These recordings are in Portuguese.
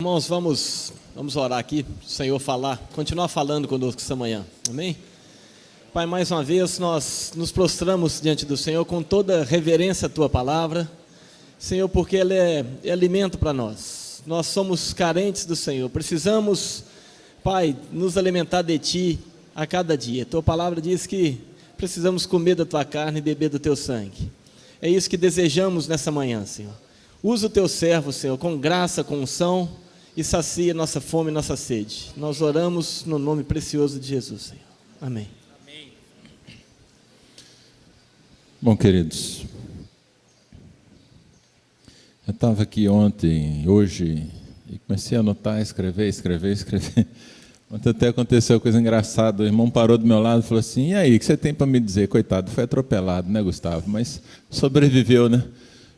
Irmãos, vamos orar aqui, o Senhor continuar falando conosco essa manhã, amém? Pai, mais uma vez nós nos prostramos diante do Senhor com toda reverência à Tua palavra, Senhor, porque ela é alimento para nós. Nós somos carentes do Senhor, precisamos, Pai, nos alimentar de Ti a cada dia. Tua palavra diz que precisamos comer da Tua carne e beber do Teu sangue. É isso que desejamos nessa manhã, Senhor. Usa o Teu servo, Senhor, com graça, com unção, e sacia nossa fome e nossa sede. Nós oramos no nome precioso de Jesus, Senhor. Amém. Amém. Bom, queridos, eu estava aqui ontem, hoje, e comecei a anotar, escrever. Ontem até aconteceu uma coisa engraçada, o irmão parou do meu lado e falou assim: e aí, o que você tem para me dizer? Coitado, foi atropelado, né, Gustavo? Mas sobreviveu, né?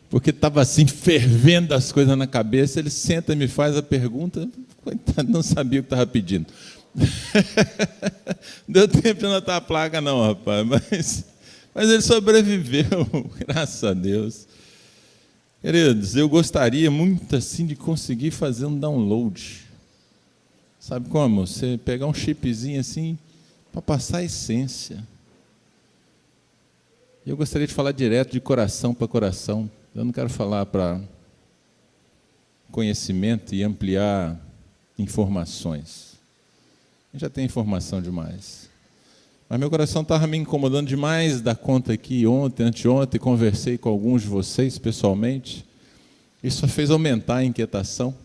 Porque estava assim, fervendo as coisas na cabeça, ele senta e me faz a pergunta, coitado, não sabia o que estava pedindo. Deu tempo de anotar a placa não, rapaz, mas ele sobreviveu, graças a Deus. Queridos, eu gostaria muito assim de conseguir fazer um download. Sabe como? Você pegar um chipzinho assim, para passar a essência. Eu gostaria de falar direto, de coração para coração. Eu não quero falar para conhecimento e ampliar informações. Eu já tenho informação demais. Mas meu coração estava me incomodando demais da conta aqui ontem, anteontem, conversei com alguns de vocês pessoalmente. Isso só fez aumentar a inquietação.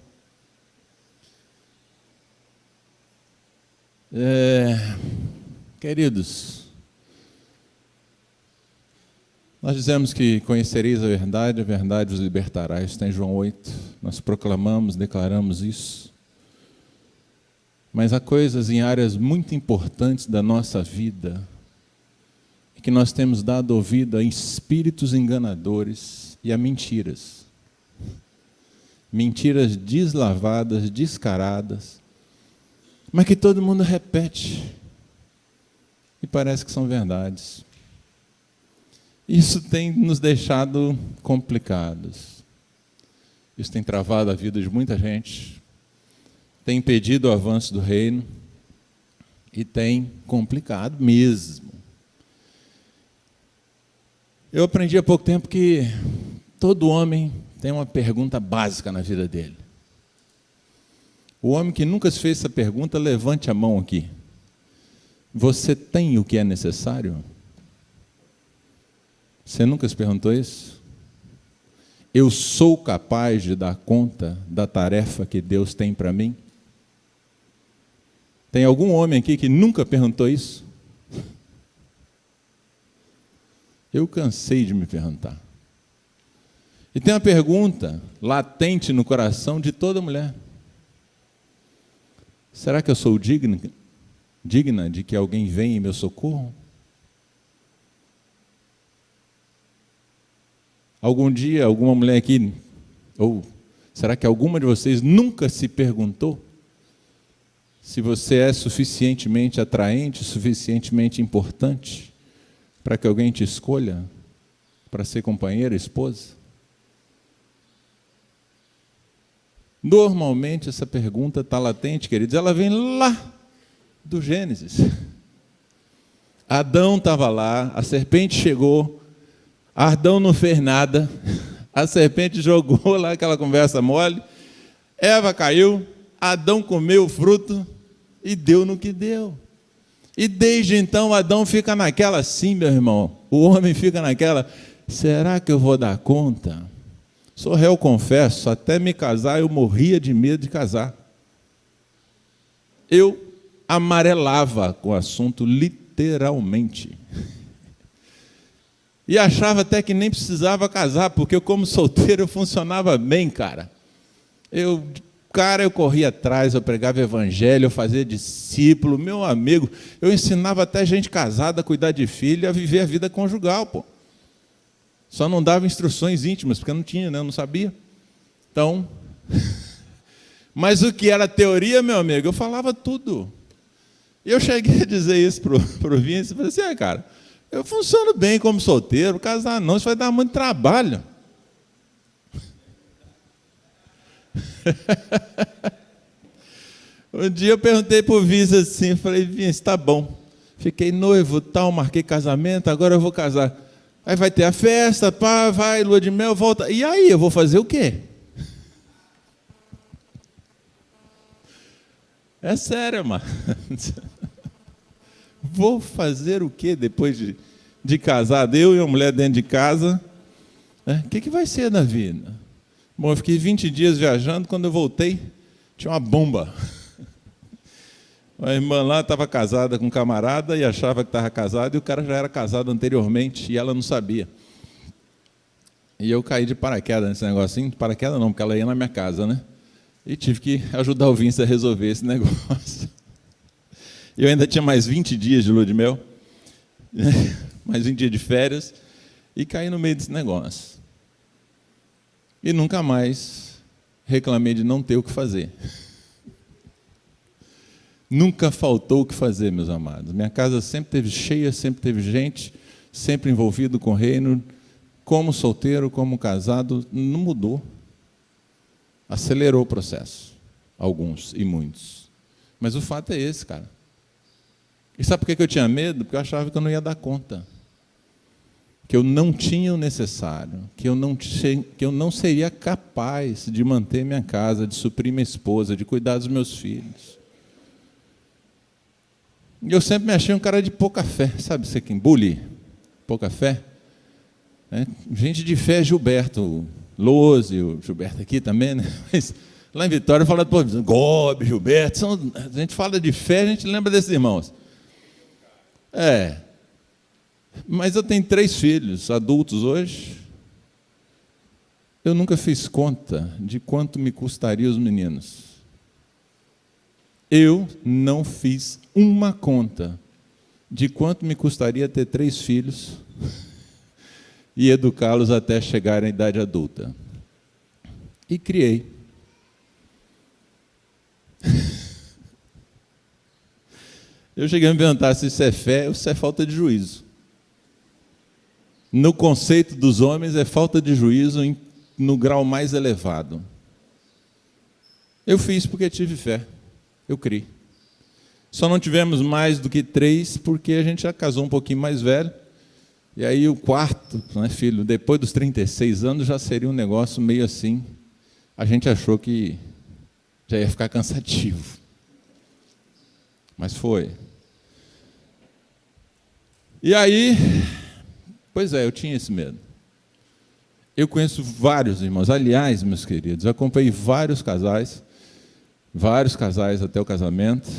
Queridos, nós dizemos que conhecereis a verdade vos libertará. Isso está em João 8. Nós proclamamos, declaramos isso. Mas há coisas em áreas muito importantes da nossa vida em que nós temos dado ouvido a espíritos enganadores e a mentiras. Mentiras deslavadas, descaradas, mas que todo mundo repete. E parece que são verdades. Isso tem nos deixado complicados. Isso tem travado a vida de muita gente, tem impedido o avanço do reino e tem complicado mesmo. Eu aprendi há pouco tempo que todo homem tem uma pergunta básica na vida dele. O homem que nunca se fez essa pergunta, levante a mão aqui. Você tem o que é necessário? Você nunca se perguntou isso? Eu sou capaz de dar conta da tarefa que Deus tem para mim? Tem algum homem aqui que nunca perguntou isso? Eu cansei de me perguntar. E tem uma pergunta latente no coração de toda mulher. Será que eu sou digna de que alguém venha em meu socorro? Algum dia, alguma mulher aqui, ou será que alguma de vocês nunca se perguntou se você é suficientemente atraente, suficientemente importante para que alguém te escolha para ser companheira, esposa? Normalmente essa pergunta está latente, queridos, ela vem lá do Gênesis. Adão estava lá, a serpente chegou, Adão não fez nada, a serpente jogou lá aquela conversa mole, Eva caiu, Adão comeu o fruto e deu no que deu. E desde então Adão fica naquela, sim, meu irmão, o homem fica naquela, será que eu vou dar conta? Sou réu, confesso, até me casar eu morria de medo de casar. Eu amarelava com o assunto literalmente. E achava até que nem precisava casar, porque eu, como solteiro, eu funcionava bem, cara. Eu corria atrás, eu pregava evangelho, eu fazia discípulo, meu amigo, eu ensinava até gente casada a cuidar de filho e a viver a vida conjugal, pô. Só não dava instruções íntimas, porque eu não tinha, né? Eu não sabia. Então, mas o que era teoria, meu amigo, eu falava tudo. E eu cheguei a dizer isso para o Vinci, e falei assim, cara, eu funciono bem como solteiro, casar não, isso vai dar muito trabalho. Um dia eu perguntei para o Vince assim, falei, Vince, tá bom, fiquei noivo, tal, marquei casamento, agora eu vou casar. Aí vai ter a festa, pá, vai, lua de mel, volta. E aí, eu vou fazer o quê? É sério, mano. Vou fazer o quê depois de casado? Eu e a mulher dentro de casa. O que vai ser da vida? Bom, eu fiquei 20 dias viajando, quando eu voltei, tinha uma bomba. A irmã lá estava casada com um camarada e achava que estava casada, e o cara já era casado anteriormente, e ela não sabia. E eu caí de paraquedas nesse negocinho, de paraquedas não, porque ela ia na minha casa, né? E tive que ajudar o Vince a resolver esse negócio. Eu ainda tinha mais 20 dias de lua de mel, mais 20 dias de férias, e caí no meio desse negócio. E nunca mais reclamei de não ter o que fazer. Nunca faltou o que fazer, meus amados. Minha casa sempre teve cheia, sempre teve gente, sempre envolvido com o reino. Como solteiro, como casado, não mudou. Acelerou o processo. Alguns e muitos. Mas o fato é esse, cara. E sabe por que eu tinha medo? Porque eu achava que eu não ia dar conta. Que eu não tinha o necessário. Que eu não seria capaz de manter minha casa, de suprir minha esposa, de cuidar dos meus filhos. E eu sempre me achei um cara de pouca fé. Sabe você quem? Bully. Pouca fé. Gente de fé é Gilberto Lose, o Gilberto aqui também, né? Mas lá em Vitória fala de Gobi, Gilberto. A gente fala de fé, a gente lembra desses irmãos. Mas eu tenho 3 filhos adultos hoje. Eu nunca fiz conta de quanto me custaria os meninos. Eu não fiz uma conta de quanto me custaria ter 3 filhos e educá-los até chegarem à idade adulta. E criei. Eu cheguei a me perguntar se isso é fé ou se é falta de juízo. No conceito dos homens, é falta de juízo no grau mais elevado. Eu fiz porque tive fé. Eu criei. Só não tivemos mais do que 3, porque a gente já casou um pouquinho mais velho. E aí o quarto, né, filho, depois dos 36 anos, já seria um negócio meio assim. A gente achou que já ia ficar cansativo. Mas foi. E aí, pois é, eu tinha esse medo. Eu conheço vários irmãos. Aliás, meus queridos, acompanhei vários casais até o casamento.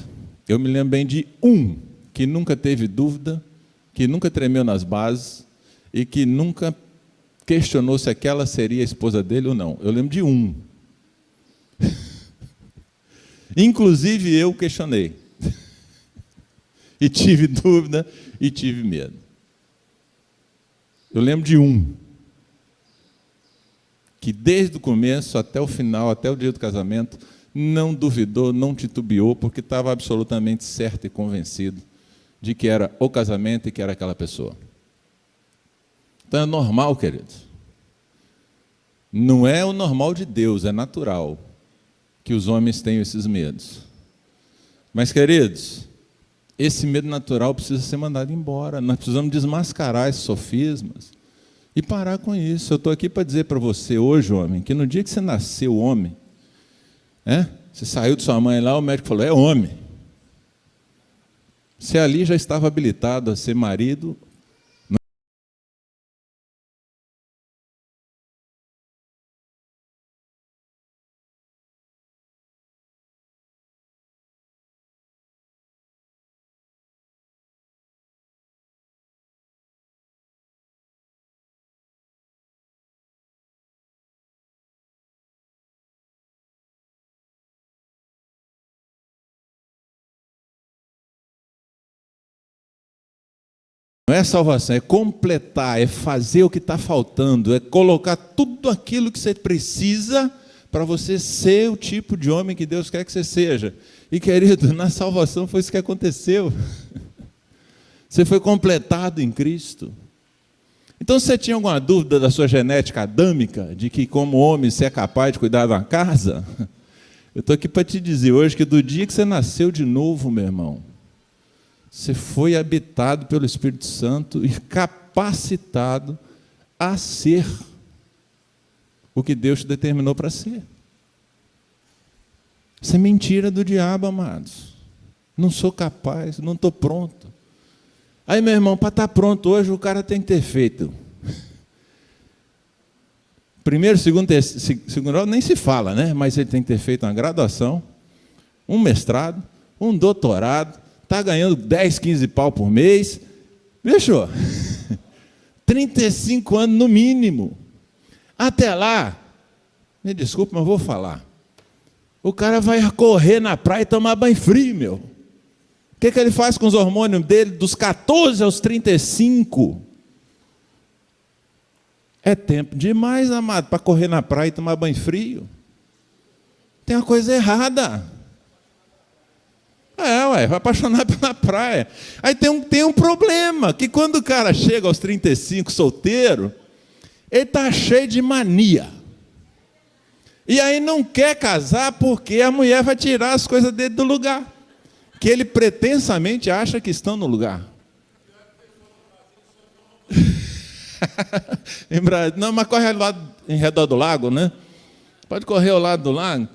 Eu me lembro bem de um que nunca teve dúvida, que nunca tremeu nas bases e que nunca questionou se aquela seria a esposa dele ou não. Eu lembro de um. Inclusive eu questionei. E tive dúvida e tive medo. Eu lembro de um que desde o começo até o final, até o dia do casamento, não duvidou, não titubeou, porque estava absolutamente certo e convencido de que era o casamento e que era aquela pessoa. Então é normal, queridos. Não é o normal de Deus, é natural que os homens tenham esses medos. Mas, queridos, esse medo natural precisa ser mandado embora. Nós precisamos desmascarar esses sofismas e parar com isso. Eu estou aqui para dizer para você hoje, homem, que no dia que você nasceu homem, você saiu de sua mãe lá, o médico falou, é homem. Você ali já estava habilitado a ser marido. Não é salvação, é completar, é fazer o que está faltando, é colocar tudo aquilo que você precisa para você ser o tipo de homem que Deus quer que você seja. E, querido, na salvação foi isso que aconteceu. Você foi completado em Cristo. Então, se você tinha alguma dúvida da sua genética adâmica, de que como homem você é capaz de cuidar de uma casa, Eu estou aqui para te dizer hoje que do dia que você nasceu de novo, meu irmão, você foi habitado pelo Espírito Santo e capacitado a ser o que Deus te determinou para ser. Isso é mentira do diabo, amados. Não sou capaz, não estou pronto. Aí, meu irmão, para estar pronto hoje, o cara tem que ter feito primeiro, segundo grau, nem se fala, né? Mas ele tem que ter feito uma graduação, um mestrado, um doutorado, está ganhando 10, 15 pau por mês. Fechou? 35 anos no mínimo. Até lá, me desculpe, mas vou falar. O cara vai correr na praia e tomar banho frio, meu. O que ele faz com os hormônios dele dos 14 aos 35? É tempo demais, amado, para correr na praia e tomar banho frio. Tem uma coisa errada. Vai apaixonar pela praia. Aí tem um problema, que quando o cara chega aos 35 solteiro, ele está cheio de mania. E aí não quer casar porque a mulher vai tirar as coisas dele do lugar, que ele pretensamente acha que estão no lugar. Não, mas corre lá em redor do lago, né? Pode correr ao lado do lago.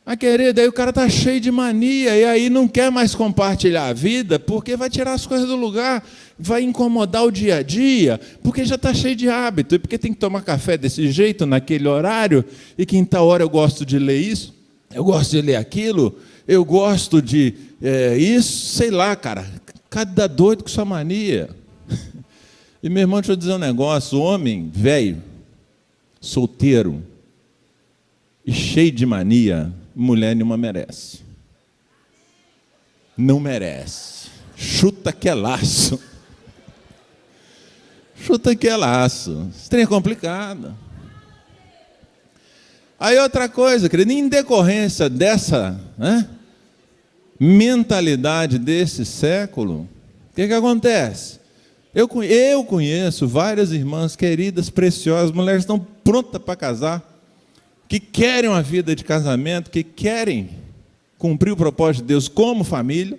Ah, querido, aí o cara está cheio de mania, e aí não quer mais compartilhar a vida, porque vai tirar as coisas do lugar, vai incomodar o dia a dia, porque já está cheio de hábito, e porque tem que tomar café desse jeito, naquele horário, e que em tal hora eu gosto de ler isso, eu gosto de ler aquilo, eu gosto de isso, sei lá, cara, cada doido com sua mania. E, meu irmão, deixa eu dizer um negócio, homem velho, solteiro, e cheio de mania, mulher nenhuma merece. Não merece. Chuta que é laço. Chuta que é laço. Isso é complicado. Aí outra coisa, querido, em decorrência dessa mentalidade desse século, o que acontece? Eu conheço várias irmãs queridas, preciosas, mulheres que estão prontas para casar, que querem uma vida de casamento, que querem cumprir o propósito de Deus como família.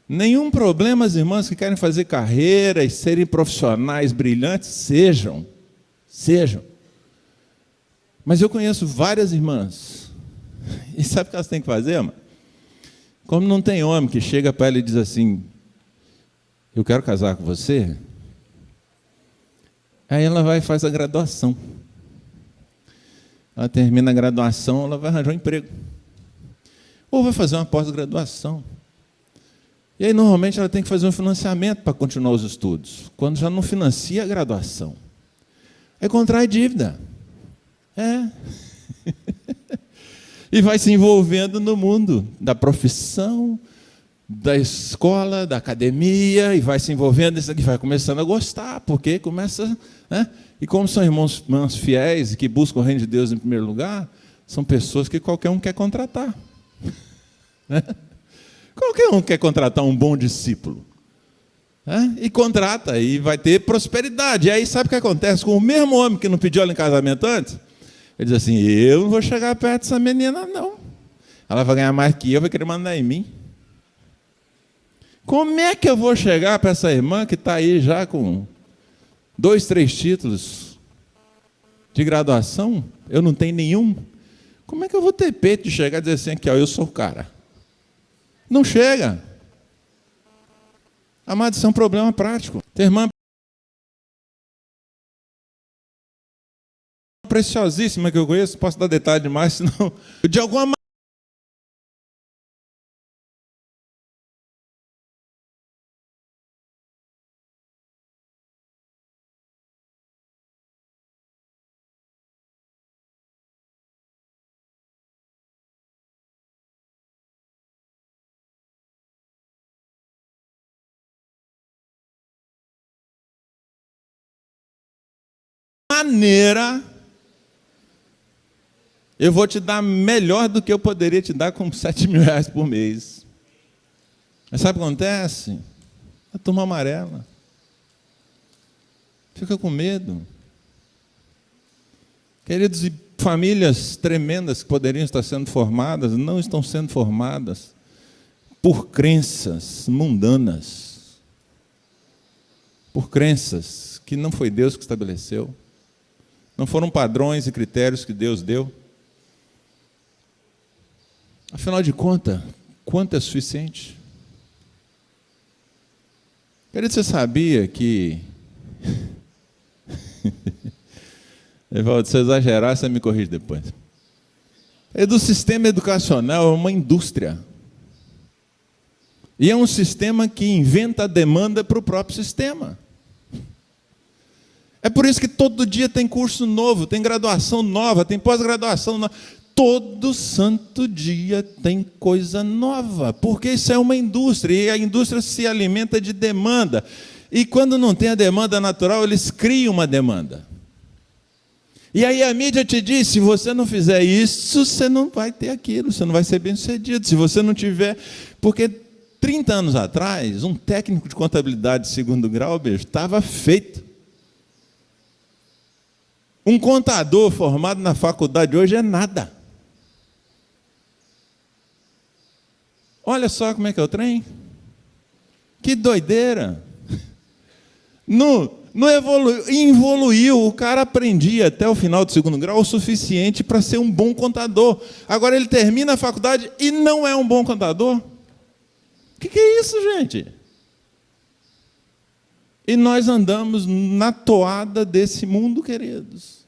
Nenhum problema as irmãs que querem fazer carreira e serem profissionais brilhantes, sejam. Mas eu conheço várias irmãs, e sabe o que elas têm que fazer, irmã? Como não tem homem que chega para ela e diz assim, eu quero casar com você, aí ela vai e faz a graduação. Ela termina a graduação, ela vai arranjar um emprego. Ou vai fazer uma pós-graduação. E aí, normalmente, ela tem que fazer um financiamento para continuar os estudos, quando já não financia a graduação. Aí contrai dívida. E vai se envolvendo no mundo da profissão, da escola, da academia, e vai se envolvendo, e vai começando a gostar, porque começa... E como são irmãos fiéis, que buscam o reino de Deus em primeiro lugar, são pessoas que qualquer um quer contratar. Qualquer um quer contratar um bom discípulo. E contrata, e vai ter prosperidade. E aí sabe o que acontece com o mesmo homem que não pediu ela em casamento antes? Ele diz assim, eu não vou chegar perto dessa menina, não. Ela vai ganhar mais que eu, vai querer mandar em mim. Como é que eu vou chegar para essa irmã que está aí já com 2, 3 títulos de graduação? Eu não tenho nenhum. Como é que eu vou ter peito de chegar e dizer assim, aqui, ó, eu sou o cara? Não chega. Amado, isso é um problema prático. Tem irmã preciosíssima que eu conheço, posso dar detalhe demais, senão, de alguma maneira, eu vou te dar melhor do que eu poderia te dar com R$7.000 por mês. Mas sabe o que acontece? A turma amarela. Fica com medo. Queridos, e famílias tremendas que poderiam estar sendo formadas, não estão sendo formadas por crenças mundanas, por crenças que não foi Deus que estabeleceu, não foram padrões e critérios que Deus deu. Afinal de contas, quanto é suficiente? Querido, você sabia que... Evaldo, se eu exagerar, você me corrige depois. Do sistema educacional é uma indústria. E é um sistema que inventa a demanda para o próprio sistema. É por isso que todo dia tem curso novo, tem graduação nova, tem pós-graduação nova. Todo santo dia tem coisa nova, porque isso é uma indústria, e a indústria se alimenta de demanda. E quando não tem a demanda natural, eles criam uma demanda. E aí a mídia te diz, se você não fizer isso, você não vai ter aquilo, você não vai ser bem-sucedido. Se você não tiver... Porque 30 anos atrás, um técnico de contabilidade de segundo grau, bicho, estava feito. Um contador formado na faculdade hoje é nada. Olha só como é que é o trem. Que doideira. Não evoluiu. O cara aprendia até o final do segundo grau o suficiente para ser um bom contador. Agora ele termina a faculdade e não é um bom contador. O que é isso, gente? E nós andamos na toada desse mundo, queridos.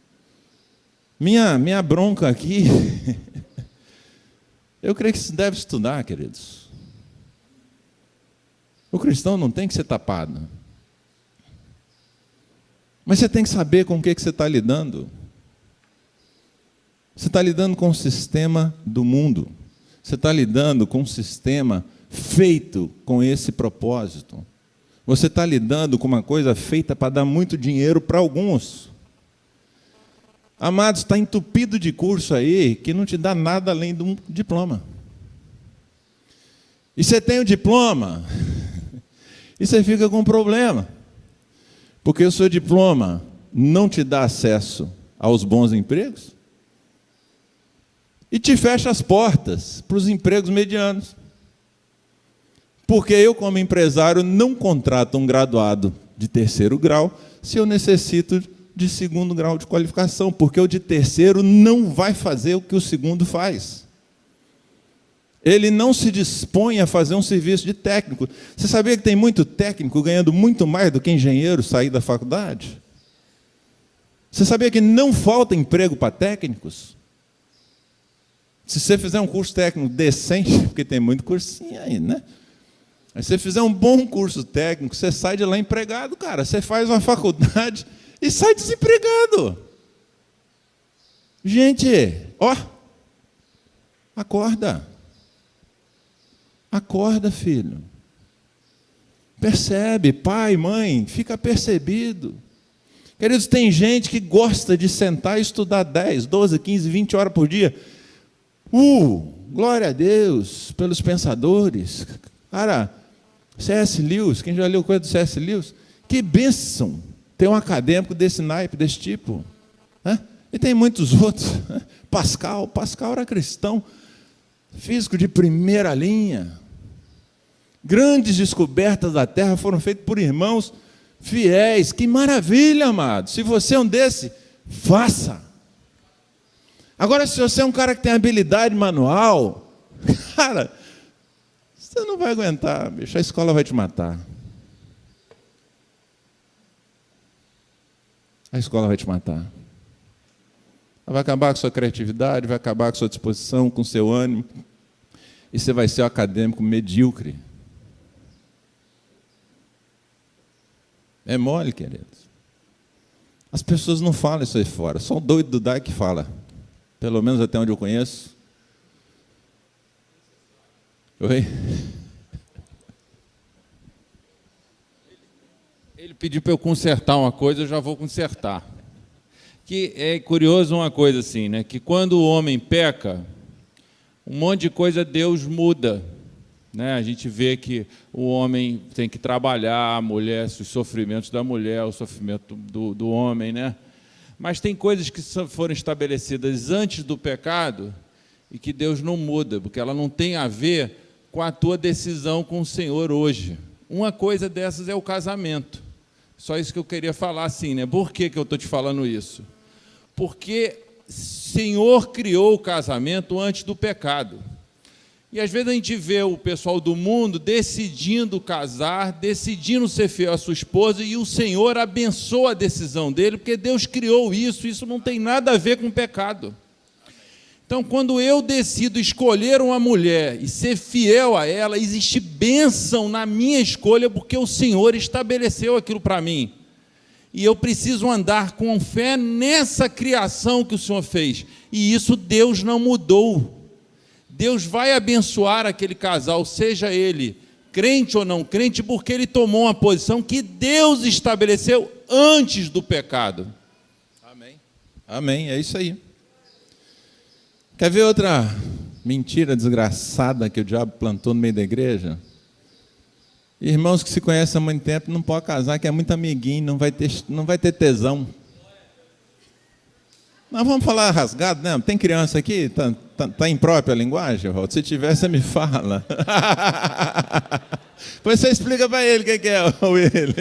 Minha bronca aqui... Eu creio que se deve estudar, queridos. O cristão não tem que ser tapado. Mas você tem que saber com o que você está lidando. Você está lidando com o sistema do mundo. Você está lidando com um sistema feito com esse propósito. Você está lidando com uma coisa feita para dar muito dinheiro para alguns. Amados, está entupido de curso aí que não te dá nada além de um diploma. E você tem o diploma, e você fica com um problema. Porque o seu diploma não te dá acesso aos bons empregos e te fecha as portas para os empregos medianos. Porque eu, como empresário, não contrato um graduado de terceiro grau se eu necessito de segundo grau de qualificação, porque o de terceiro não vai fazer o que o segundo faz. Ele não se dispõe a fazer um serviço de técnico. Você sabia que tem muito técnico ganhando muito mais do que engenheiro sair da faculdade? Você sabia que não falta emprego para técnicos? Se você fizer um curso técnico decente, porque tem muito cursinho aí, né? Mas se você fizer um bom curso técnico, você sai de lá empregado, cara. Você faz uma faculdade e sai desempregado. Gente, ó, acorda. Acorda, filho. Percebe, pai, mãe, fica percebido. Queridos, tem gente que gosta de sentar e estudar 10, 12, 15, 20 horas por dia. Glória a Deus pelos pensadores. Cara, C.S. Lewis, quem já leu coisa do C.S. Lewis? Que bênção ter um acadêmico desse naipe, desse tipo. E tem muitos outros. Pascal era cristão, físico de primeira linha. Grandes descobertas da Terra foram feitas por irmãos fiéis. Que maravilha, amado. Se você é um desse, faça. Agora, se você é um cara que tem habilidade manual, cara, você não vai aguentar, bicho. A escola vai te matar. A escola vai te matar. Ela vai acabar com a sua criatividade, vai acabar com a sua disposição, com o seu ânimo. E você vai ser um acadêmico medíocre. É mole, queridos. As pessoas não falam isso aí fora. Só o doido do DAI que fala. Pelo menos até onde eu conheço. Oi? Ele pediu para eu consertar uma coisa, eu já vou consertar. Que é curioso uma coisa assim, né? Que quando o homem peca, um monte de coisa Deus muda. Né? A gente vê que o homem tem que trabalhar, a mulher, os sofrimentos da mulher, o sofrimento do homem, né? Mas tem coisas que foram estabelecidas antes do pecado e que Deus não muda, porque ela não tem a ver com a tua decisão com o Senhor hoje. Uma coisa dessas é o casamento. Só isso que eu queria falar assim, né? Por que eu estou te falando isso? Porque o Senhor criou o casamento antes do pecado. E às vezes a gente vê o pessoal do mundo decidindo casar, decidindo ser fiel à sua esposa, e o Senhor abençoa a decisão dele, porque Deus criou isso não tem nada a ver com pecado. Então, quando eu decido escolher uma mulher e ser fiel a ela, existe bênção na minha escolha, porque o Senhor estabeleceu aquilo para mim. E eu preciso andar com fé nessa criação que o Senhor fez. E isso Deus não mudou. Deus vai abençoar aquele casal, seja ele crente ou não crente, porque ele tomou uma posição que Deus estabeleceu antes do pecado. Amém. Amém, é isso aí. Quer ver outra mentira desgraçada que o diabo plantou no meio da igreja? Irmãos que se conhecem há muito tempo não podem casar, que é muito amiguinho, não vai ter tesão. Nós vamos falar rasgado, né? Tem criança aqui? Tá imprópria a linguagem, Walter? Se tiver, você me fala. Depois você explica para ele o que é o ele.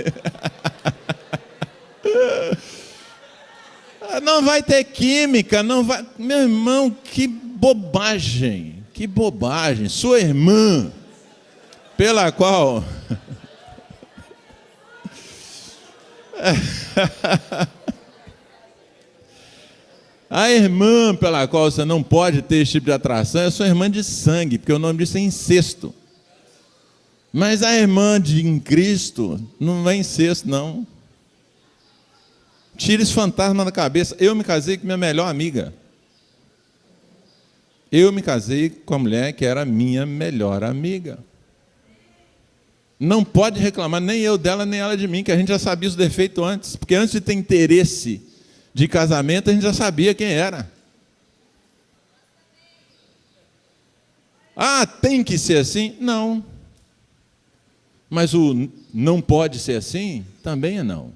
Não vai ter química, não vai... Meu irmão, que bobagem, que bobagem. Sua irmã, pela qual... A irmã pela qual você não pode ter esse tipo de atração é a sua irmã de sangue, porque o nome disso é incesto. Mas a irmã em Cristo não é incesto, não. Tira esse fantasma da cabeça. Eu me casei com minha melhor amiga. Eu me casei com a mulher que era minha melhor amiga. Não pode reclamar, nem eu dela, nem ela de mim, que a gente já sabia os defeitos antes. Porque antes de ter interesse de casamento, a gente já sabia quem era. Ah, tem que ser assim? Não. Mas o não pode ser assim? Também é não.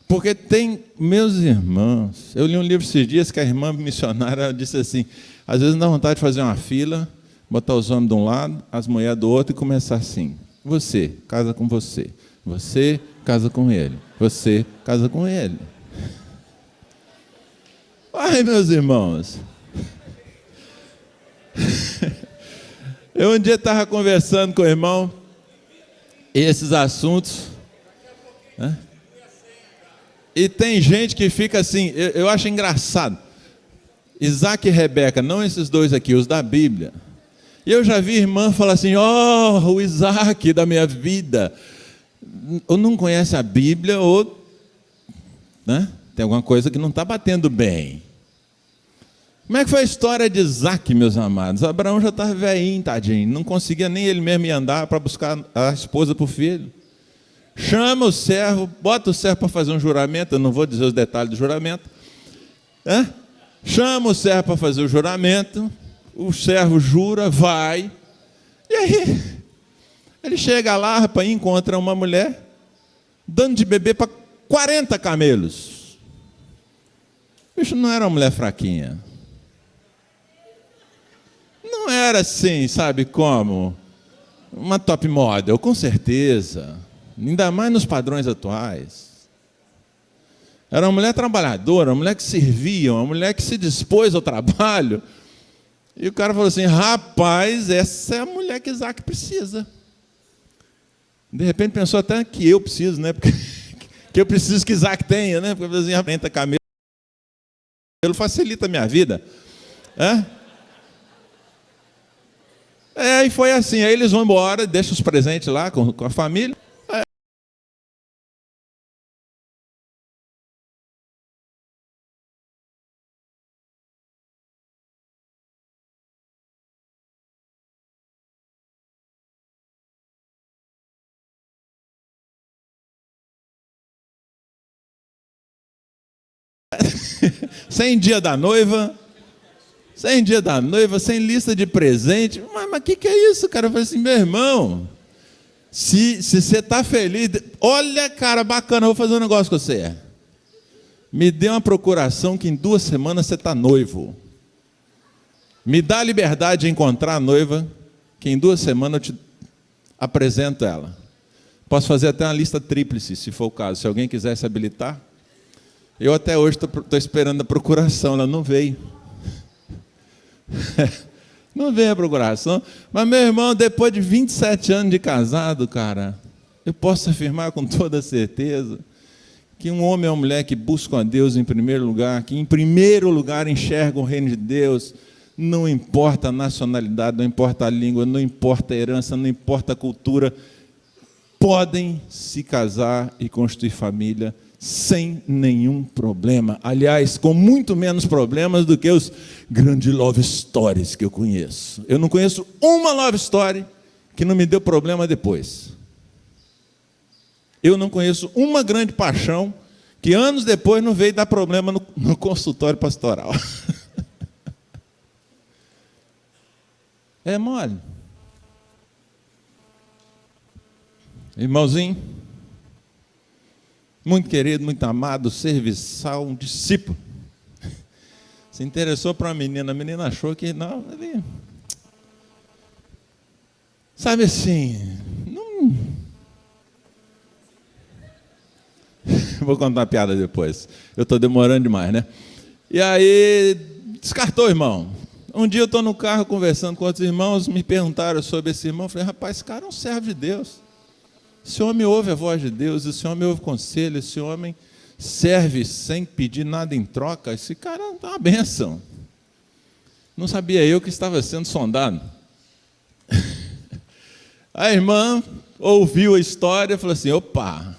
Porque tem, meus irmãos, eu li um livro esses dias que a irmã missionária disse assim, às vezes dá vontade de fazer uma fila, botar os homens de um lado, as mulheres do outro e começar assim, você, casa com você, você, casa com ele, você, casa com ele. Ai, meus irmãos, eu um dia estava conversando com o irmão, esses assuntos, né? E tem gente que fica assim, eu acho engraçado. Isaac e Rebeca, não esses dois aqui, os da Bíblia. E eu já vi irmã falar assim, o Isaac da minha vida. Ou não conhece a Bíblia, ou né, tem alguma coisa que não está batendo bem. Como é que foi a história de Isaac, meus amados? Abraão já estava velhinho, tadinho. Não conseguia nem ele mesmo ir andar para buscar a esposa para o filho. Chama o servo, bota o servo para fazer um juramento, eu não vou dizer os detalhes do juramento. Chama o servo para fazer o juramento, o servo jura, vai. E aí, ele chega lá, rapaz, e encontra uma mulher dando de beber para 40 camelos. Isso não era uma mulher fraquinha. Não era assim, sabe como? Uma top model, com certeza. Ainda mais nos padrões atuais. Era uma mulher trabalhadora, uma mulher que servia, uma mulher que se dispôs ao trabalho. E o cara falou assim, rapaz, essa é a mulher que Isaac precisa. De repente pensou até que eu preciso, né? Porque que eu preciso que Isaac tenha, né? Porque assim, 40 camelos facilita a minha vida. E foi assim, aí eles vão embora, deixam os presentes lá com a família. Sem dia da noiva, sem lista de presente. Mas que é isso, cara? Eu falei assim, meu irmão, Se você está feliz, olha, cara, bacana, eu vou fazer um negócio com você. Me dê uma procuração que em 2 semanas você está noivo. Me dá a liberdade de encontrar a noiva, que em 2 semanas eu te apresento ela. Posso fazer até uma lista tríplice, se for o caso. Se alguém quiser se habilitar. Eu até hoje estou esperando a procuração, ela não veio. Não veio a procuração. Mas, meu irmão, depois de 27 anos de casado, cara, eu posso afirmar com toda certeza que um homem ou uma mulher que buscam a Deus em primeiro lugar, que em primeiro lugar enxergam o reino de Deus, não importa a nacionalidade, não importa a língua, não importa a herança, não importa a cultura, podem se casar e construir família sem nenhum problema. Aliás, com muito menos problemas do que os grandes love stories que eu conheço. Eu não conheço uma love story que não me deu problema depois. Eu não conheço uma grande paixão que anos depois não veio dar problema no consultório pastoral. É mole. Irmãozinho, muito querido, muito amado, serviçal, um discípulo. Se interessou para a menina achou que não, ele... Sabe assim, não... Vou contar uma piada depois. Eu estou demorando demais, né? E aí, descartou, irmão. Um dia eu estou no carro conversando com outros irmãos, me perguntaram sobre esse irmão. Eu falei, rapaz, esse cara é um servo de Deus. Esse homem ouve a voz de Deus, esse homem ouve conselho, esse homem serve sem pedir nada em troca. Esse cara é uma bênção. Não sabia eu que estava sendo sondado. A irmã ouviu a história e falou assim, opa,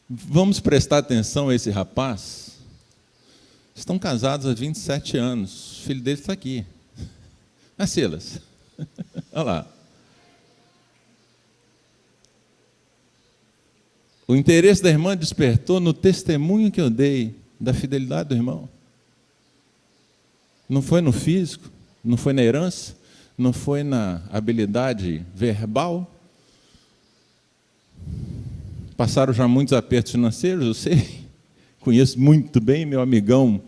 vamos prestar atenção a esse rapaz? Estão casados há 27 anos, o filho dele está aqui. Silas, olha lá. O interesse da irmã despertou no testemunho que eu dei da fidelidade do irmão. Não foi no físico, não foi na herança, não foi na habilidade verbal. Passaram já muitos apertos financeiros, eu sei. Conheço muito bem meu amigão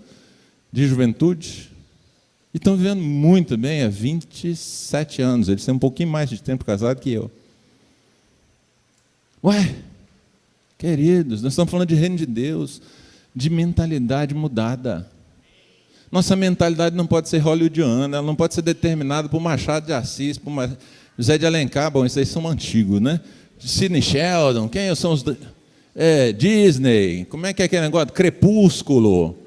de juventude. E estão vivendo muito bem há 27 anos. Eles têm um pouquinho mais de tempo casado que eu. Ué, queridos, nós estamos falando de reino de Deus, de mentalidade mudada. Nossa mentalidade não pode ser hollywoodiana, ela não pode ser determinada por Machado de Assis, por José de Alencar. Bom, esses aí são antigos, né? Sidney Sheldon, quem são os... Disney, como é que é aquele negócio? Crepúsculo.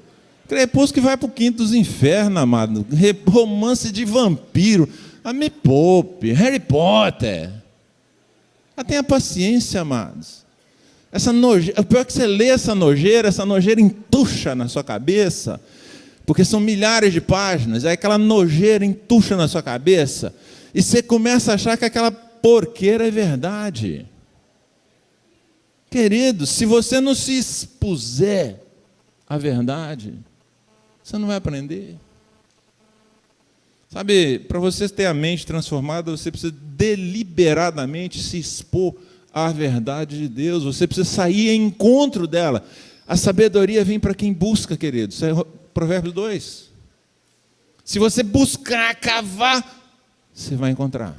Crepúsculo que vai para o quinto dos infernos, amado. Romance de vampiro. Me poupe. Harry Potter. Tenha paciência, amados. Essa nojeira, o pior é que você lê essa nojeira entuxa na sua cabeça, porque são milhares de páginas, aí aquela nojeira entuxa na sua cabeça, e você começa a achar que aquela porqueira é verdade. Querido, se você não se expuser à verdade, você não vai aprender. Sabe, para você ter a mente transformada, você precisa deliberadamente se expor à verdade de Deus. Você precisa sair em encontro dela. A sabedoria vem para quem busca, querido. Isso é Provérbios 2. Se você buscar, cavar, você vai encontrar.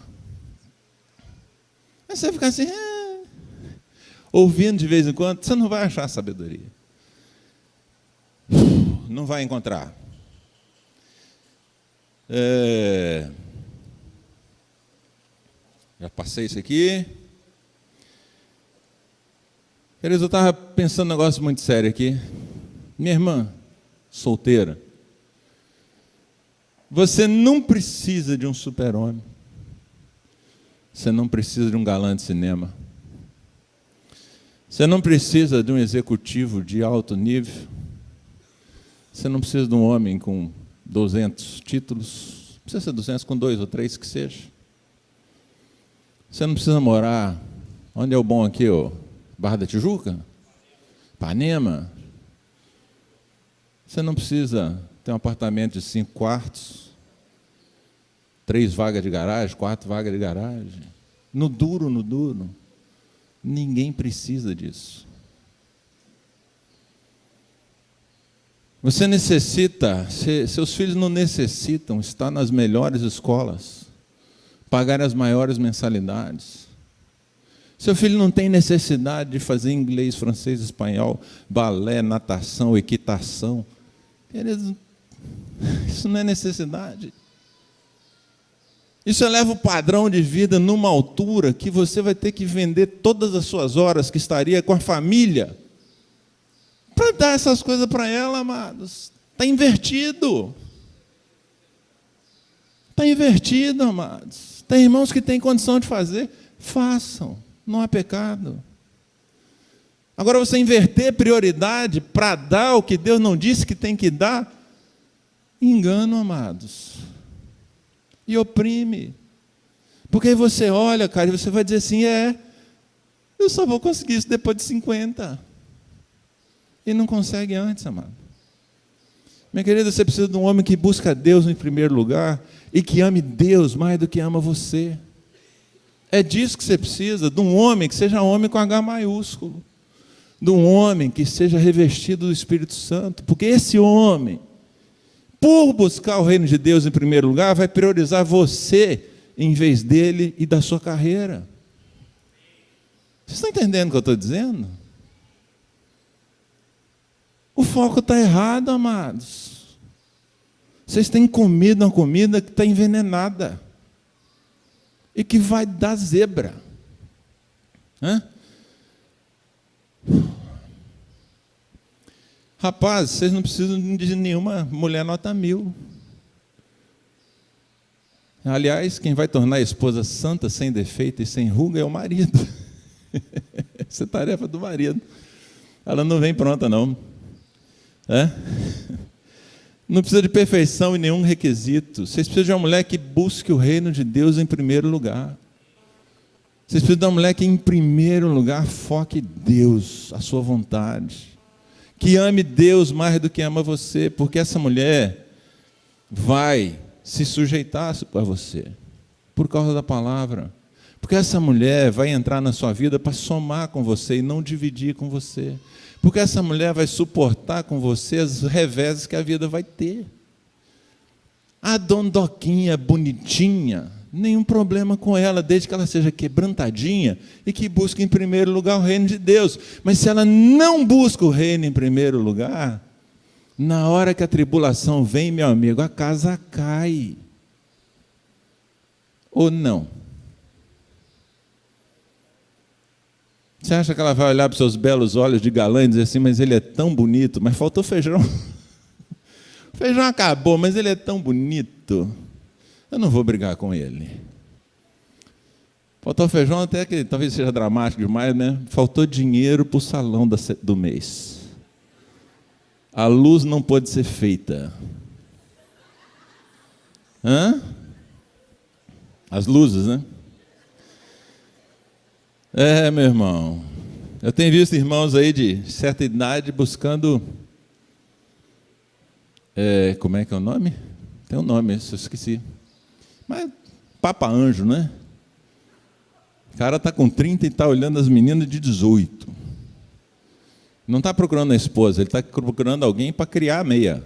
Aí você vai ficar assim, ouvindo de vez em quando, você não vai achar sabedoria. Não vai encontrar. Já passei isso aqui. Queridos, eu estava pensando um negócio muito sério aqui. Minha irmã, solteira, você não precisa de um super-homem. Você não precisa de um galã de cinema. Você não precisa de um executivo de alto nível. Você não precisa de um homem com 200 títulos. Precisa ser 200 com 2 ou 3 que seja. Você não precisa morar... Onde é o bom aqui? Barra da Tijuca? Ipanema? Você não precisa ter um apartamento de 5 quartos, 3 vagas de garagem, 4 vagas de garagem. no duro, no duro. Ninguém precisa disso. Você necessita, seus filhos não necessitam estar nas melhores escolas, pagar as maiores mensalidades. Seu filho não tem necessidade de fazer inglês, francês, espanhol, balé, natação, equitação. Isso não é necessidade. Isso eleva o padrão de vida numa altura que você vai ter que vender todas as suas horas que estaria com a família para dar essas coisas para ela, amados. Está invertido. Está invertido, amados. Tem irmãos que têm condição de fazer, façam, não há pecado. Agora, você inverter prioridade para dar o que Deus não disse que tem que dar, engano, amados. E oprime. Porque aí você olha, cara, e você vai dizer assim, eu só vou conseguir isso depois de 50. E não consegue antes, amado. Minha querida, você precisa de um homem que busca Deus em primeiro lugar e que ame Deus mais do que ama você. É disso que você precisa, de um homem que seja homem com H maiúsculo. De um homem que seja revestido do Espírito Santo. Porque esse homem, por buscar o reino de Deus em primeiro lugar, vai priorizar você em vez dele e da sua carreira. Vocês estão entendendo o que eu estou dizendo? O foco está errado, amados. Vocês têm comido uma comida que está envenenada e que vai dar zebra. Rapaz, vocês não precisam de nenhuma mulher nota 1000. Aliás, quem vai tornar a esposa santa, sem defeito e sem ruga é o marido. Essa é tarefa do marido. Ela não vem pronta, não. Não precisa de perfeição e nenhum requisito. Vocês precisam de uma mulher que busque o reino de Deus em primeiro lugar. Vocês precisam de uma mulher que, em primeiro lugar, foque em Deus, a sua vontade. Que ame Deus mais do que ama você, porque essa mulher vai se sujeitar a você, por causa da palavra. Porque essa mulher vai entrar na sua vida para somar com você e não dividir com você. Porque essa mulher vai suportar com você os reveses que a vida vai ter. A dondoquinha, bonitinha, nenhum problema com ela, desde que ela seja quebrantadinha e que busque em primeiro lugar o reino de Deus. Mas se ela não busca o reino em primeiro lugar, na hora que a tribulação vem, meu amigo, a casa cai. Ou não? Você acha que ela vai olhar para os seus belos olhos de galã e dizer assim, mas ele é tão bonito, mas faltou feijão. O feijão acabou, mas ele é tão bonito. Eu não vou brigar com ele. Faltou feijão, até que talvez seja dramático demais, né? Faltou dinheiro para o salão do mês. A luz não pode ser feita. As luzes, né? Meu irmão. Eu tenho visto irmãos aí de certa idade buscando... como é que é o nome? Tem um nome, eu esqueci. Mas Papa Anjo, né? O cara está com 30 e está olhando as meninas de 18. Não está procurando a esposa, ele está procurando alguém para criar a meia.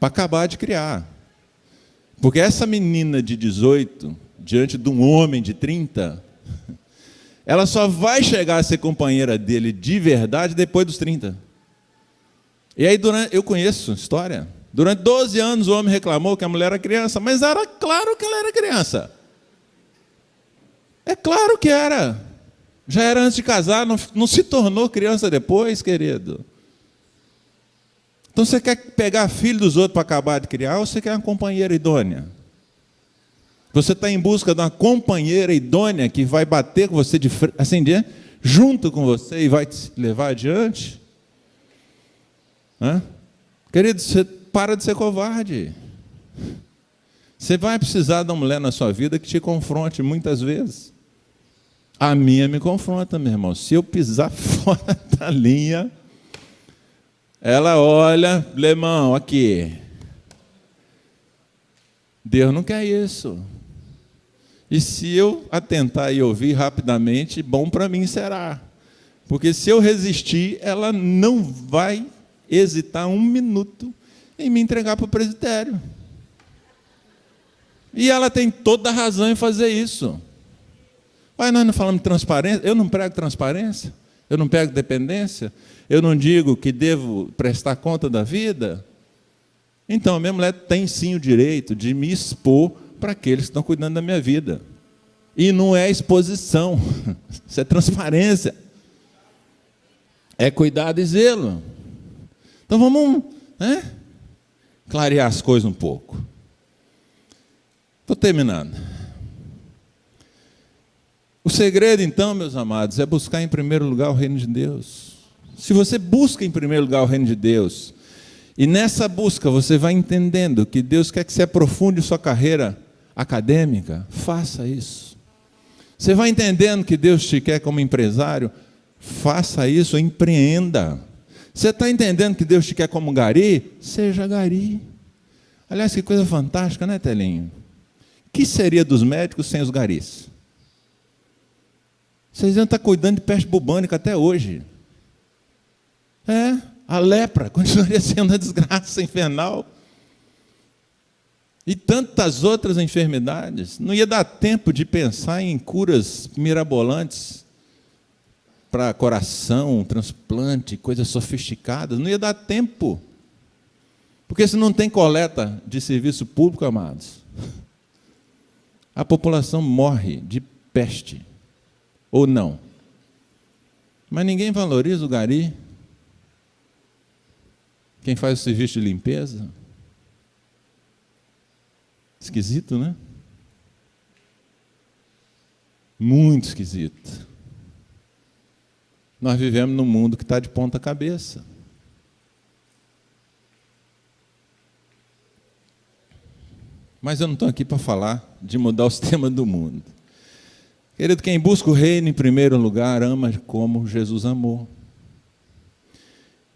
Para acabar de criar. Porque essa menina de 18, diante de um homem de 30, ela só vai chegar a ser companheira dele de verdade depois dos 30. E aí, eu conheço história. Durante 12 anos o homem reclamou que a mulher era criança, mas era claro que ela era criança. É claro que era. Já era antes de casar, não se tornou criança depois, querido. Então você quer pegar filho dos outros para acabar de criar ou você quer uma companheira idônea? Você está em busca de uma companheira idônea que vai bater com você de frente, assim, junto com você e vai te levar adiante? Querido, você para de ser covarde. Você vai precisar de uma mulher na sua vida que te confronte muitas vezes. A minha me confronta, meu irmão. Se eu pisar fora da linha, ela olha, irmão, aqui. Deus não quer isso. E se eu atentar e ouvir rapidamente, bom para mim será. Porque se eu resistir, ela não vai hesitar um minuto em me entregar para o presbitério. E ela tem toda a razão em fazer isso. Mas nós não falamos de transparência? Eu não prego transparência? Eu não prego dependência? Eu não digo que devo prestar conta da vida? Então, a minha mulher tem sim o direito de me expor para aqueles que estão cuidando da minha vida. E não é exposição, isso é transparência. É cuidado e zelo. Então vamos, clarear as coisas um pouco. Estou terminando. O segredo, então, meus amados, é buscar em primeiro lugar o reino de Deus. Se você busca em primeiro lugar o reino de Deus, e nessa busca você vai entendendo que Deus quer que você aprofunde sua carreira acadêmica, faça isso. Você vai entendendo que Deus te quer como empresário, faça isso, empreenda. Você está entendendo que Deus te quer como gari? Seja gari. Aliás, que coisa fantástica, né, Telinho? O que seria dos médicos sem os garis? Vocês iam estar cuidando de peste bubônica até hoje. A lepra continuaria sendo uma desgraça infernal. E tantas outras enfermidades. Não ia dar tempo de pensar em curas mirabolantes para coração, transplante, coisas sofisticadas. Não ia dar tempo. Porque se não tem coleta de serviço público, amados, a população morre de peste. Ou não. Mas ninguém valoriza o gari. Quem faz o serviço de limpeza. Esquisito, né? Muito esquisito. Nós vivemos num mundo que está de ponta cabeça. Mas eu não estou aqui para falar de mudar os temas do mundo. Querido, quem busca o reino em primeiro lugar, ama como Jesus amou.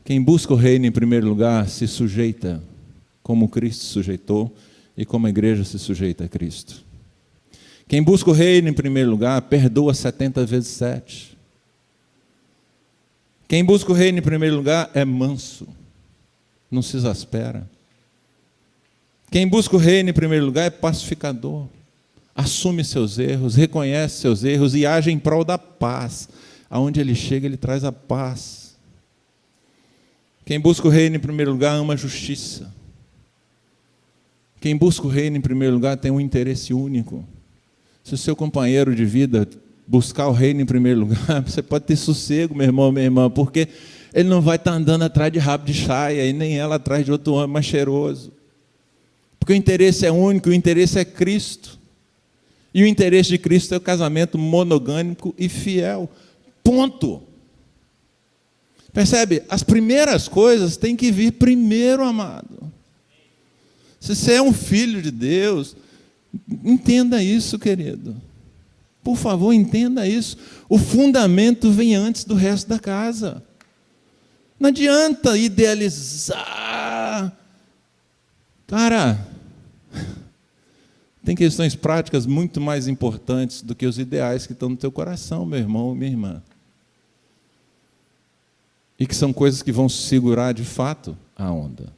Quem busca o reino em primeiro lugar, se sujeita como Cristo se sujeitou e como a igreja se sujeita a Cristo. Quem busca o reino em primeiro lugar, perdoa 70 vezes 7. Quem busca o reino em primeiro lugar é manso, não se exaspera. Quem busca o reino em primeiro lugar é pacificador, assume seus erros, reconhece seus erros e age em prol da paz. Aonde ele chega, ele traz a paz. Quem busca o reino em primeiro lugar ama a justiça. Quem busca o reino em primeiro lugar tem um interesse único. Se o seu companheiro de vida buscar o reino em primeiro lugar, você pode ter sossego, meu irmão, minha irmã, porque ele não vai estar andando atrás de rabo de chaia e nem ela atrás de outro homem mais cheiroso. Porque o interesse é único, o interesse é Cristo. E o interesse de Cristo é o casamento monogâmico e fiel. Ponto. Percebe? As primeiras coisas têm que vir primeiro, amado. Se você é um filho de Deus, entenda isso, querido. Por favor, entenda isso. O fundamento vem antes do resto da casa. Não adianta idealizar. Cara, tem questões práticas muito mais importantes do que os ideais que estão no teu coração, meu irmão, minha irmã. E que são coisas que vão segurar de fato a onda.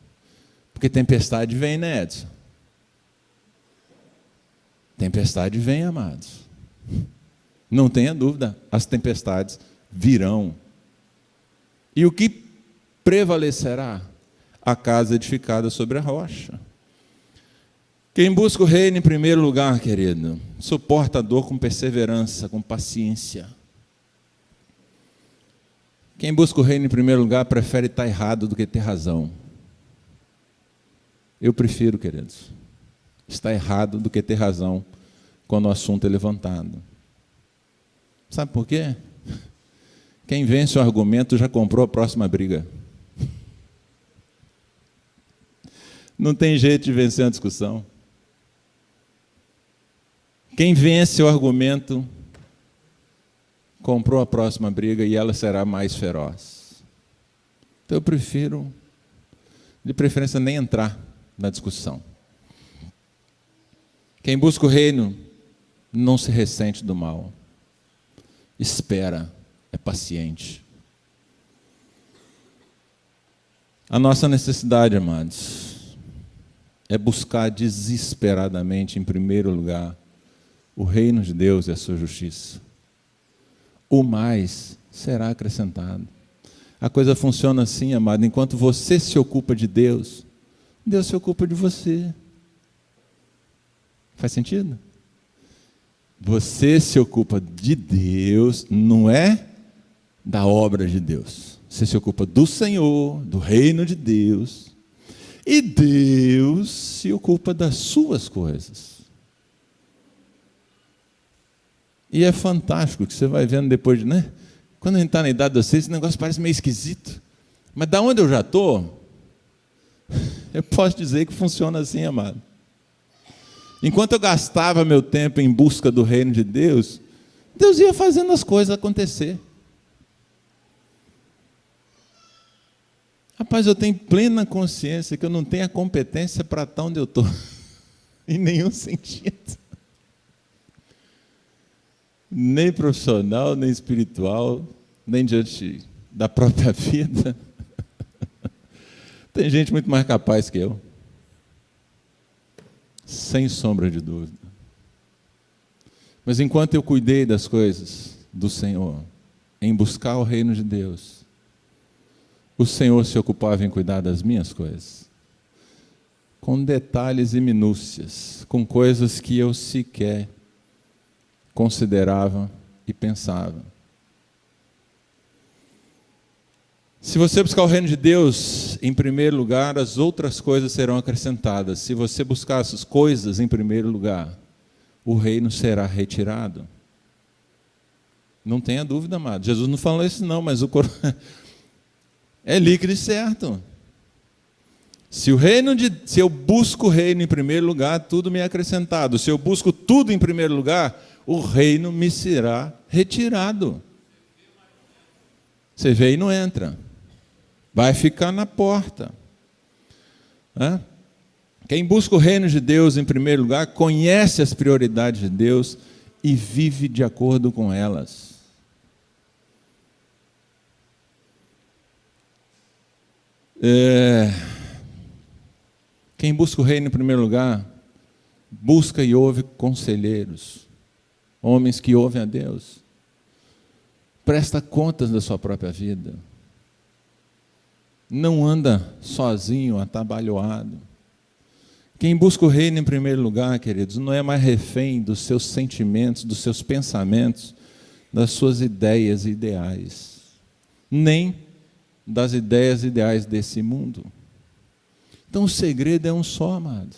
Porque tempestade vem, né, Edson? Tempestade vem, amados. Não tenha dúvida, as tempestades virão. E o que prevalecerá? A casa edificada sobre a rocha. Quem busca o reino em primeiro lugar, querido, suporta a dor com perseverança, com paciência. Quem busca o reino em primeiro lugar prefere estar errado do que ter razão. Eu prefiro, queridos, estar errado do que ter razão quando o assunto é levantado. Sabe por quê? Quem vence o argumento já comprou a próxima briga. Não tem jeito de vencer uma discussão. Quem vence o argumento comprou a próxima briga e ela será mais feroz. Então eu prefiro, de preferência, nem entrar na discussão. Quem busca o reino não se ressente do mal. Espera, é paciente. A nossa necessidade, amados, é buscar desesperadamente, em primeiro lugar, o reino de Deus e a sua justiça. O mais será acrescentado. A coisa funciona assim, amado, enquanto você se ocupa de Deus, Deus se ocupa de você. Faz sentido? Você se ocupa de Deus, não é da obra de Deus. Você se ocupa do Senhor, do reino de Deus, e Deus se ocupa das suas coisas. E é fantástico que você vai vendo depois, né? Quando a gente está na idade de vocês, esse negócio parece meio esquisito. Mas da onde eu já estou, eu posso dizer que funciona assim, amado. Enquanto eu gastava meu tempo em busca do reino de Deus, Deus ia fazendo as coisas acontecer. Rapaz, eu tenho plena consciência que eu não tenho a competência para estar onde eu estou. Em nenhum sentido. Nem profissional, nem espiritual, nem diante da própria vida. Tem gente muito mais capaz que eu. Sem sombra de dúvida. Mas enquanto eu cuidei das coisas do Senhor, em buscar o reino de Deus, o Senhor se ocupava em cuidar das minhas coisas, com detalhes e minúcias, com coisas que eu sequer considerava e pensava. Se você buscar o reino de Deus em primeiro lugar, as outras coisas serão acrescentadas. Se você buscar essas coisas em primeiro lugar, o reino será retirado. Não tenha dúvida, amado. Jesus não falou isso não, mas é líquido e certo. Se eu busco o reino em primeiro lugar, tudo me é acrescentado. Se eu busco tudo em primeiro lugar, o reino me será retirado. Você vê e não entra. Vai ficar na porta. Quem busca o reino de Deus em primeiro lugar, conhece as prioridades de Deus e vive de acordo com elas. Quem busca o reino em primeiro lugar, busca e ouve conselheiros, homens que ouvem a Deus. Presta contas da sua própria vida. Não anda sozinho, atabalhoado. Quem busca o reino em primeiro lugar, queridos, não é mais refém dos seus sentimentos, dos seus pensamentos, das suas ideias e ideais, nem das ideias e ideais desse mundo. Então o segredo é um só, amado.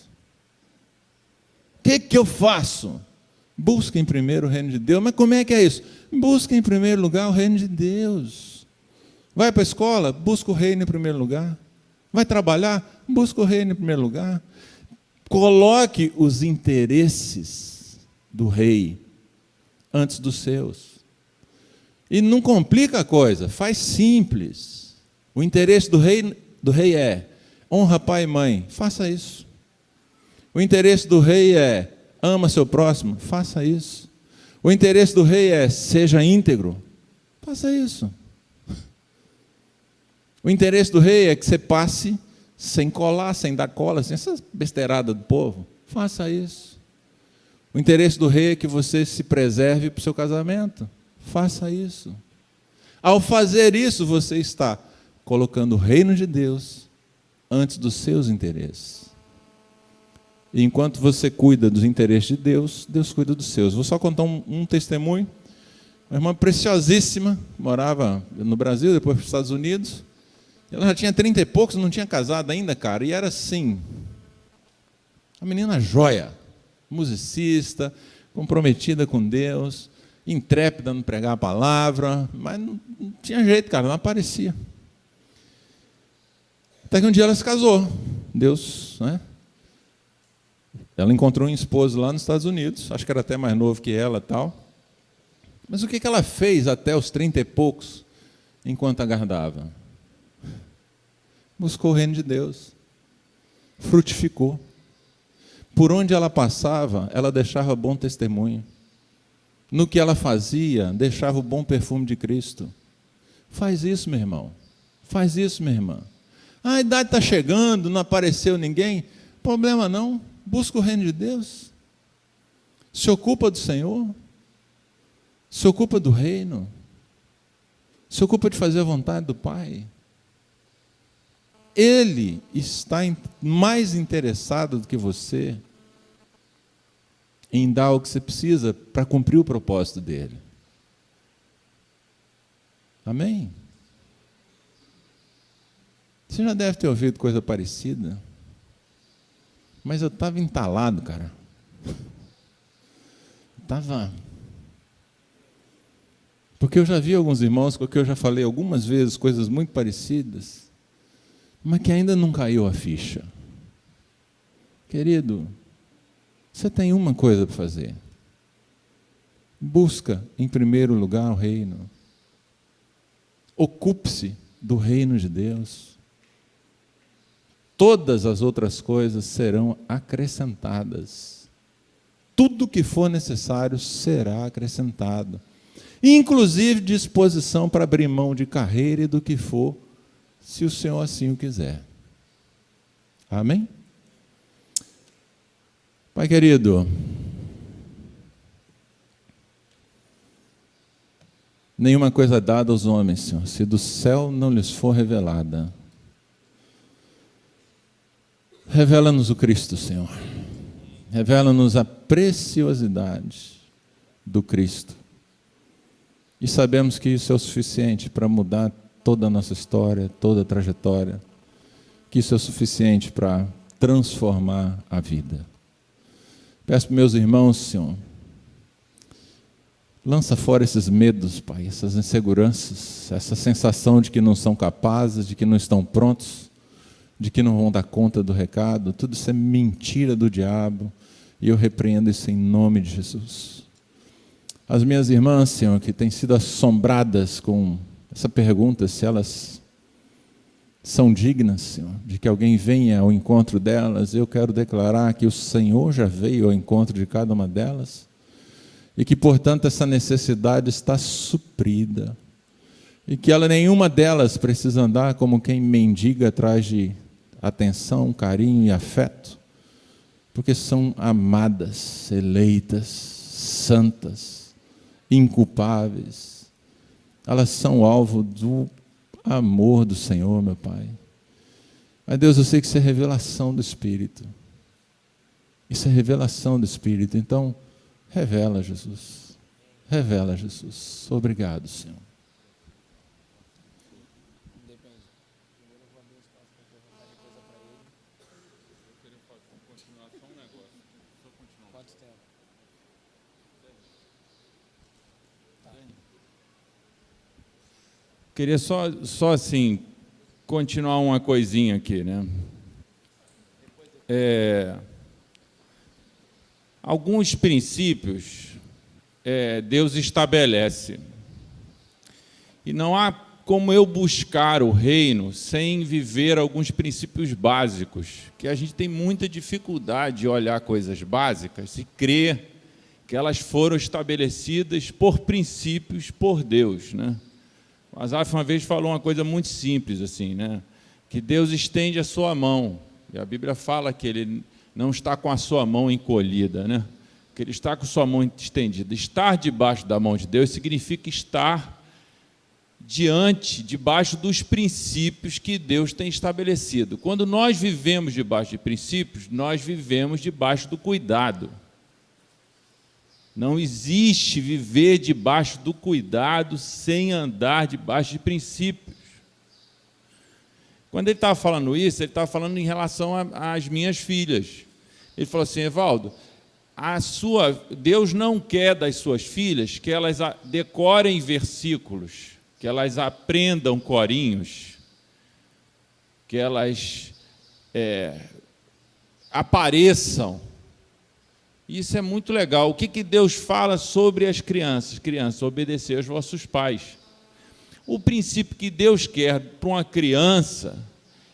O que eu faço? Busca em primeiro o reino de Deus. Mas como é que é isso? Busca em primeiro lugar o reino de Deus. Vai para a escola? Busca o reino em primeiro lugar. Vai trabalhar? Busca o reino em primeiro lugar. Coloque os interesses do rei antes dos seus. E não complica a coisa, faz simples. O interesse do rei é honra pai e mãe, faça isso. O interesse do rei é ama seu próximo, faça isso. O interesse do rei é seja íntegro, faça isso. O interesse do rei é que você passe sem colar, sem dar cola, sem essa besteirada do povo, faça isso. O interesse do rei é que você se preserve para o seu casamento, faça isso. Ao fazer isso, você está colocando o reino de Deus antes dos seus interesses. E enquanto você cuida dos interesses de Deus, Deus cuida dos seus. Vou só contar um testemunho. Uma irmã preciosíssima, morava no Brasil, depois para os Estados Unidos. Ela já tinha 30 e poucos, não tinha casado ainda, cara. E era assim, uma menina joia, musicista, comprometida com Deus, intrépida no pregar a palavra, mas não tinha jeito, cara, não aparecia. Até que um dia ela se casou. Deus, né? Ela encontrou um esposo lá nos Estados Unidos, acho que era até mais novo que ela e tal. Mas o que ela fez até os 30 e poucos, enquanto aguardava? Buscou o reino de Deus, frutificou. Por onde ela passava, ela deixava bom testemunho. no que ela fazia, deixava o bom perfume de Cristo. Faz isso, meu irmão. Faz isso, minha irmã. A idade está chegando, não apareceu ninguém. Problema não. Busca o reino de Deus. Se ocupa do Senhor. Se ocupa do reino. Se ocupa de fazer a vontade do Pai. Ele está mais interessado do que você em dar o que você precisa para cumprir o propósito dele. Amém? Você já deve ter ouvido coisa parecida. Mas eu estava entalado, cara. Porque eu já vi alguns irmãos com que eu já falei algumas vezes coisas muito parecidas, mas que ainda não caiu a ficha. Querido, você tem uma coisa para fazer. Busca, em primeiro lugar, o reino. Ocupe-se do reino de Deus. Todas as outras coisas serão acrescentadas. Tudo que for necessário será acrescentado. Inclusive disposição para abrir mão de carreira e do que for, se o Senhor assim o quiser. Amém? Pai querido, nenhuma coisa dada aos homens, Senhor, se do céu não lhes for revelada. Revela-nos o Cristo, Senhor. Revela-nos a preciosidade do Cristo. E sabemos que isso é o suficiente para mudar toda a nossa história, toda a trajetória. Que isso é o suficiente para transformar a vida. Peço para meus irmãos, Senhor, lança fora esses medos, Pai, essas inseguranças, essa sensação de que não são capazes, de que não estão prontos, de que não vão dar conta do recado. Tudo isso é mentira do diabo, e eu repreendo isso em nome de Jesus. As minhas irmãs, Senhor, que têm sido assombradas com essa pergunta, se elas são dignas, Senhor, de que alguém venha ao encontro delas, eu quero declarar que o Senhor já veio ao encontro de cada uma delas, e que, portanto, essa necessidade está suprida, e que nenhuma delas precisa andar como quem mendiga atrás de atenção, carinho e afeto, porque são amadas, eleitas, santas, inculpáveis. Elas são alvo do amor do Senhor, meu Pai. Mas, Deus, eu sei que isso é revelação do Espírito. Isso é revelação do Espírito. Então, revela, Jesus. Revela, Jesus. Obrigado, Senhor. Queria só assim, continuar uma coisinha aqui, né? Alguns princípios Deus estabelece. E não há como eu buscar o reino sem viver alguns princípios básicos, que a gente tem muita dificuldade de olhar coisas básicas e crer que elas foram estabelecidas por princípios, por Deus, né? O Asaf uma vez falou uma coisa muito simples, assim, né? Que Deus estende a sua mão, e a Bíblia fala que Ele não está com a sua mão encolhida, né? Que Ele está com a sua mão estendida. Estar debaixo da mão de Deus significa estar debaixo dos princípios que Deus tem estabelecido. Quando nós vivemos debaixo de princípios, nós vivemos debaixo do cuidado. Não existe viver debaixo do cuidado sem andar debaixo de princípios. Quando ele estava falando isso, ele estava falando em relação às minhas filhas. Ele falou assim: Evaldo, Deus não quer das suas filhas que elas decorem versículos, que elas aprendam corinhos, que elas apareçam. Isso é muito legal. O que Deus fala sobre as crianças? Crianças, obedecer aos vossos pais. O princípio que Deus quer para uma criança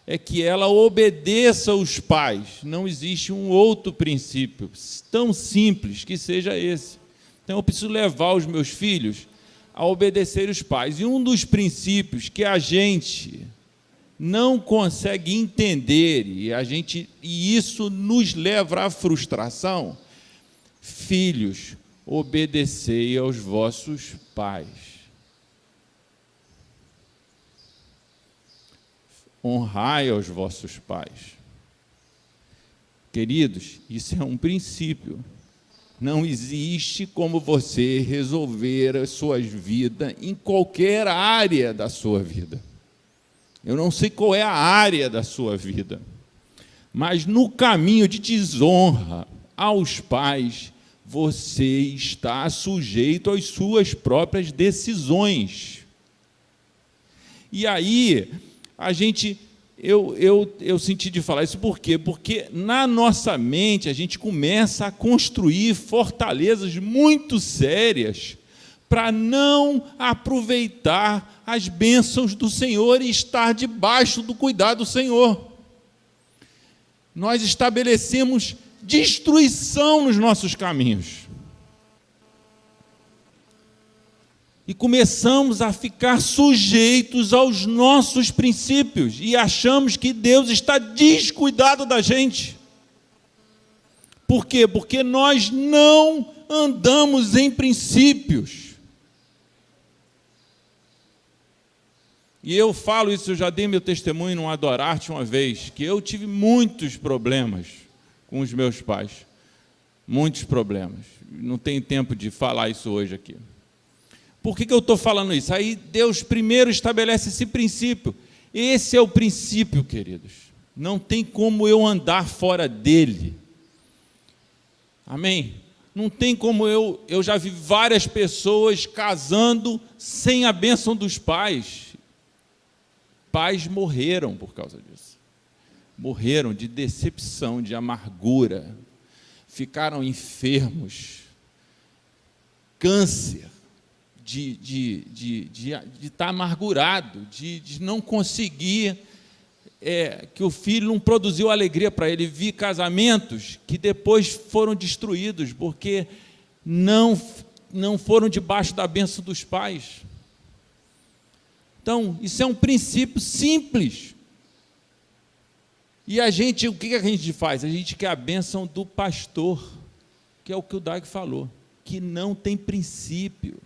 é que ela obedeça aos pais. Não existe um outro princípio tão simples que seja esse. Então eu preciso levar os meus filhos a obedecer os pais. E um dos princípios que a gente não consegue entender, e isso nos leva à frustração: filhos, obedecei aos vossos pais. Honrai aos vossos pais. Queridos, isso é um princípio. Não existe como você resolver a sua vida em qualquer área da sua vida. Eu não sei qual é a área da sua vida, mas no caminho de desonra aos pais, você está sujeito às suas próprias decisões. E aí, eu senti de falar isso por quê? Porque na nossa mente a gente começa a construir fortalezas muito sérias para não aproveitar as bênçãos do Senhor e estar debaixo do cuidado do Senhor. Nós estabelecemos destruição nos nossos caminhos. E começamos a ficar sujeitos aos nossos princípios e achamos que Deus está descuidado da gente. Por quê? Porque nós não andamos em princípios. E eu falo isso, eu já dei meu testemunho no Adorarte uma vez, que eu tive muitos problemas com os meus pais. Muitos problemas. Não tenho tempo de falar isso hoje aqui. Por que eu estou falando isso? Aí Deus primeiro estabelece esse princípio. Esse é o princípio, queridos. Não tem como eu andar fora dele. Amém? Não tem como eu já vi várias pessoas casando sem a bênção dos pais. Pais morreram por causa disso. Morreram de decepção, de amargura. Ficaram enfermos. Câncer. De estar amargurado, de não conseguir, que o filho não produziu alegria para ele. Vi casamentos que depois foram destruídos, porque não foram debaixo da bênção dos pais. Então, isso é um princípio simples. E o que a gente faz? A gente quer a bênção do pastor, que é o que o Dag falou, que não tem princípio.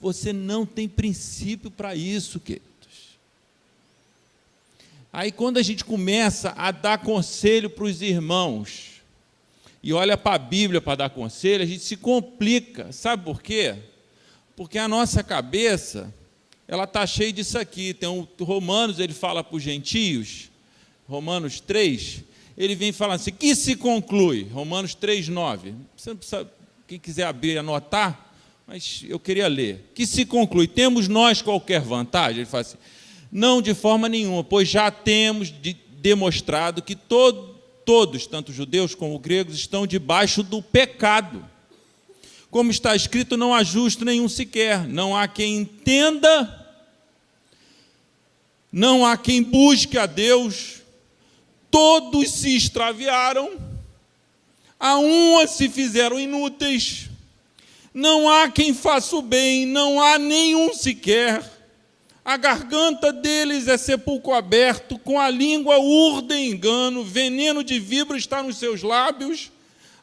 Você não tem princípio para isso, queridos. Aí, quando a gente começa a dar conselho para os irmãos, e olha para a Bíblia para dar conselho, a gente se complica. Sabe por quê? Porque a nossa cabeça, ela está cheia disso aqui. Tem Romanos, ele fala para os gentios, Romanos 3, ele vem falando assim, que se conclui? Romanos 3:9. Você não precisa, quem quiser abrir e anotar, mas eu queria ler. Que se conclui, temos nós qualquer vantagem? Ele fala assim, não de forma nenhuma, pois já temos demonstrado que todos, tanto judeus como gregos, estão debaixo do pecado. Como está escrito, não há justo nenhum sequer, não há quem entenda, não há quem busque a Deus, todos se extraviaram, a uma se fizeram inúteis, não há quem faça o bem, não há nenhum sequer. A garganta deles é sepulcro aberto, com a língua urdem engano, veneno de víbora está nos seus lábios,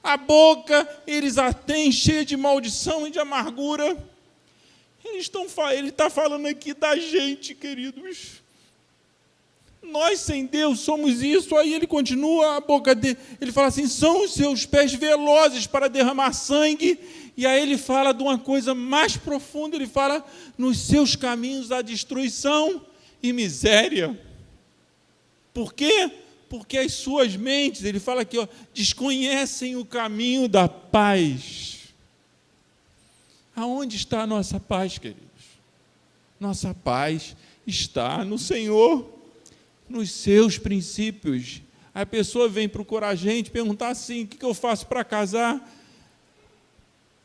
a boca eles a têm cheia de maldição e de amargura. Ele está falando aqui da gente, queridos. Nós sem Deus somos isso. Aí ele continua, a boca dele, ele fala assim, são os seus pés velozes para derramar sangue. E aí ele fala de uma coisa mais profunda, ele fala, nos seus caminhos há destruição e miséria. Por quê? Porque as suas mentes, ele fala aqui, desconhecem o caminho da paz. Aonde está a nossa paz, queridos? Nossa paz está no Senhor, nos seus princípios. A pessoa vem procurar a gente, perguntar assim, o que eu faço para casar?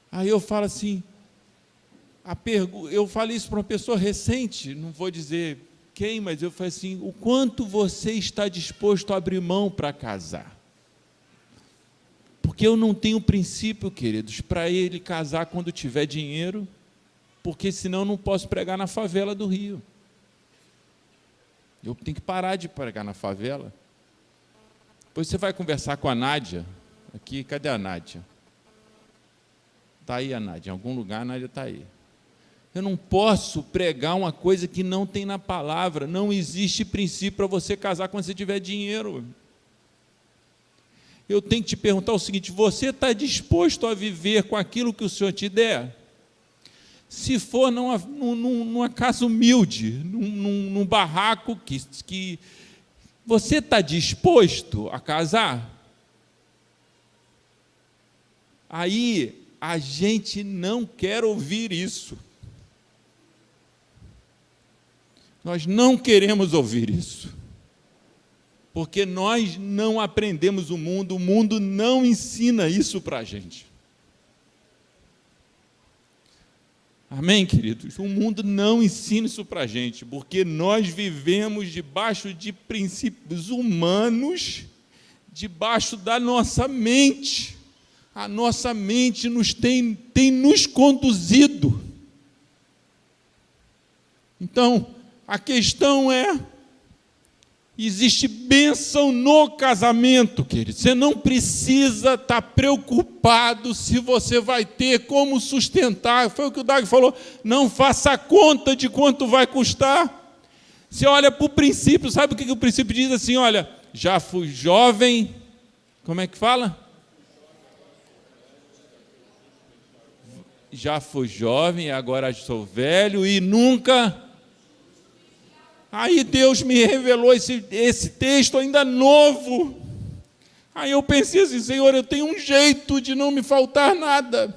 Aí eu falo assim, eu falei isso para uma pessoa recente, não vou dizer quem, mas eu falei assim, o quanto você está disposto a abrir mão para casar? Porque eu não tenho princípio, queridos, para ele casar quando tiver dinheiro, porque senão eu não posso pregar na favela do Rio. Eu tenho que parar de pregar na favela. Depois você vai conversar com a Nádia. Aqui, cadê a Nádia? Está aí a Nádia, em algum lugar a Nádia está aí. Eu não posso pregar uma coisa que não tem na palavra. Não existe princípio para você casar quando você tiver dinheiro. Eu tenho que te perguntar o seguinte: você está disposto a viver com aquilo que o Senhor te der? Se for numa casa humilde, num barraco que você está disposto a casar? Aí a gente não quer ouvir isso. Nós não queremos ouvir isso. Porque nós não aprendemos o mundo não ensina isso para a gente. Amém, queridos? O mundo não ensina isso para a gente, porque nós vivemos debaixo de princípios humanos, debaixo da nossa mente. A nossa mente tem nos conduzido. Então, a questão é, existe bênção no casamento, querido. Você não precisa estar preocupado se você vai ter como sustentar. Foi o que o Dag falou, não faça conta de quanto vai custar. Você olha para o princípio, sabe o que o princípio diz assim? Olha, já fui jovem, como é que fala? Já fui jovem, agora sou velho e nunca... Aí Deus me revelou esse texto ainda novo. Aí eu pensei assim: Senhor, eu tenho um jeito de não me faltar nada.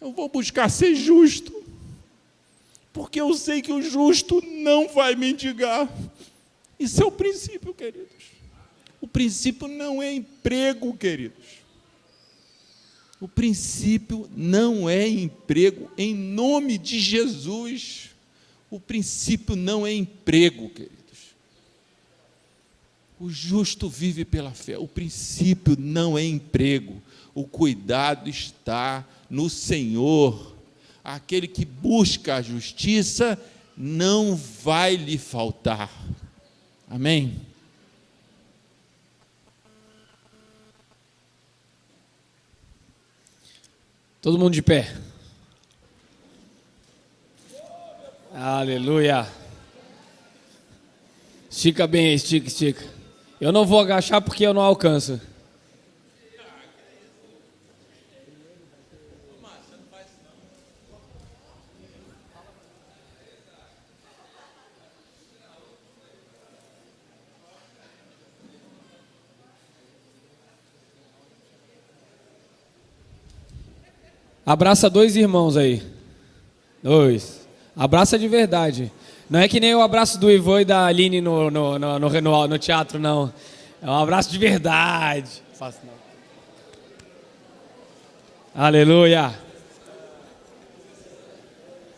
Eu vou buscar ser justo, porque eu sei que o justo não vai mendigar. Isso é o princípio, queridos. O princípio não é emprego, queridos. O princípio não é emprego, em nome de Jesus. O princípio não é emprego, queridos. O justo vive pela fé. O princípio não é emprego. O cuidado está no Senhor. Aquele que busca a justiça não vai lhe faltar. Amém? Todo mundo de pé. Aleluia. Estica bem, estica. Eu não vou agachar porque eu não alcanço. Abraça 2 irmãos aí. 2. Abraça de verdade. Não é que nem o abraço do Ivan e da Aline no teatro, não. É um abraço de verdade. Faço não. Aleluia.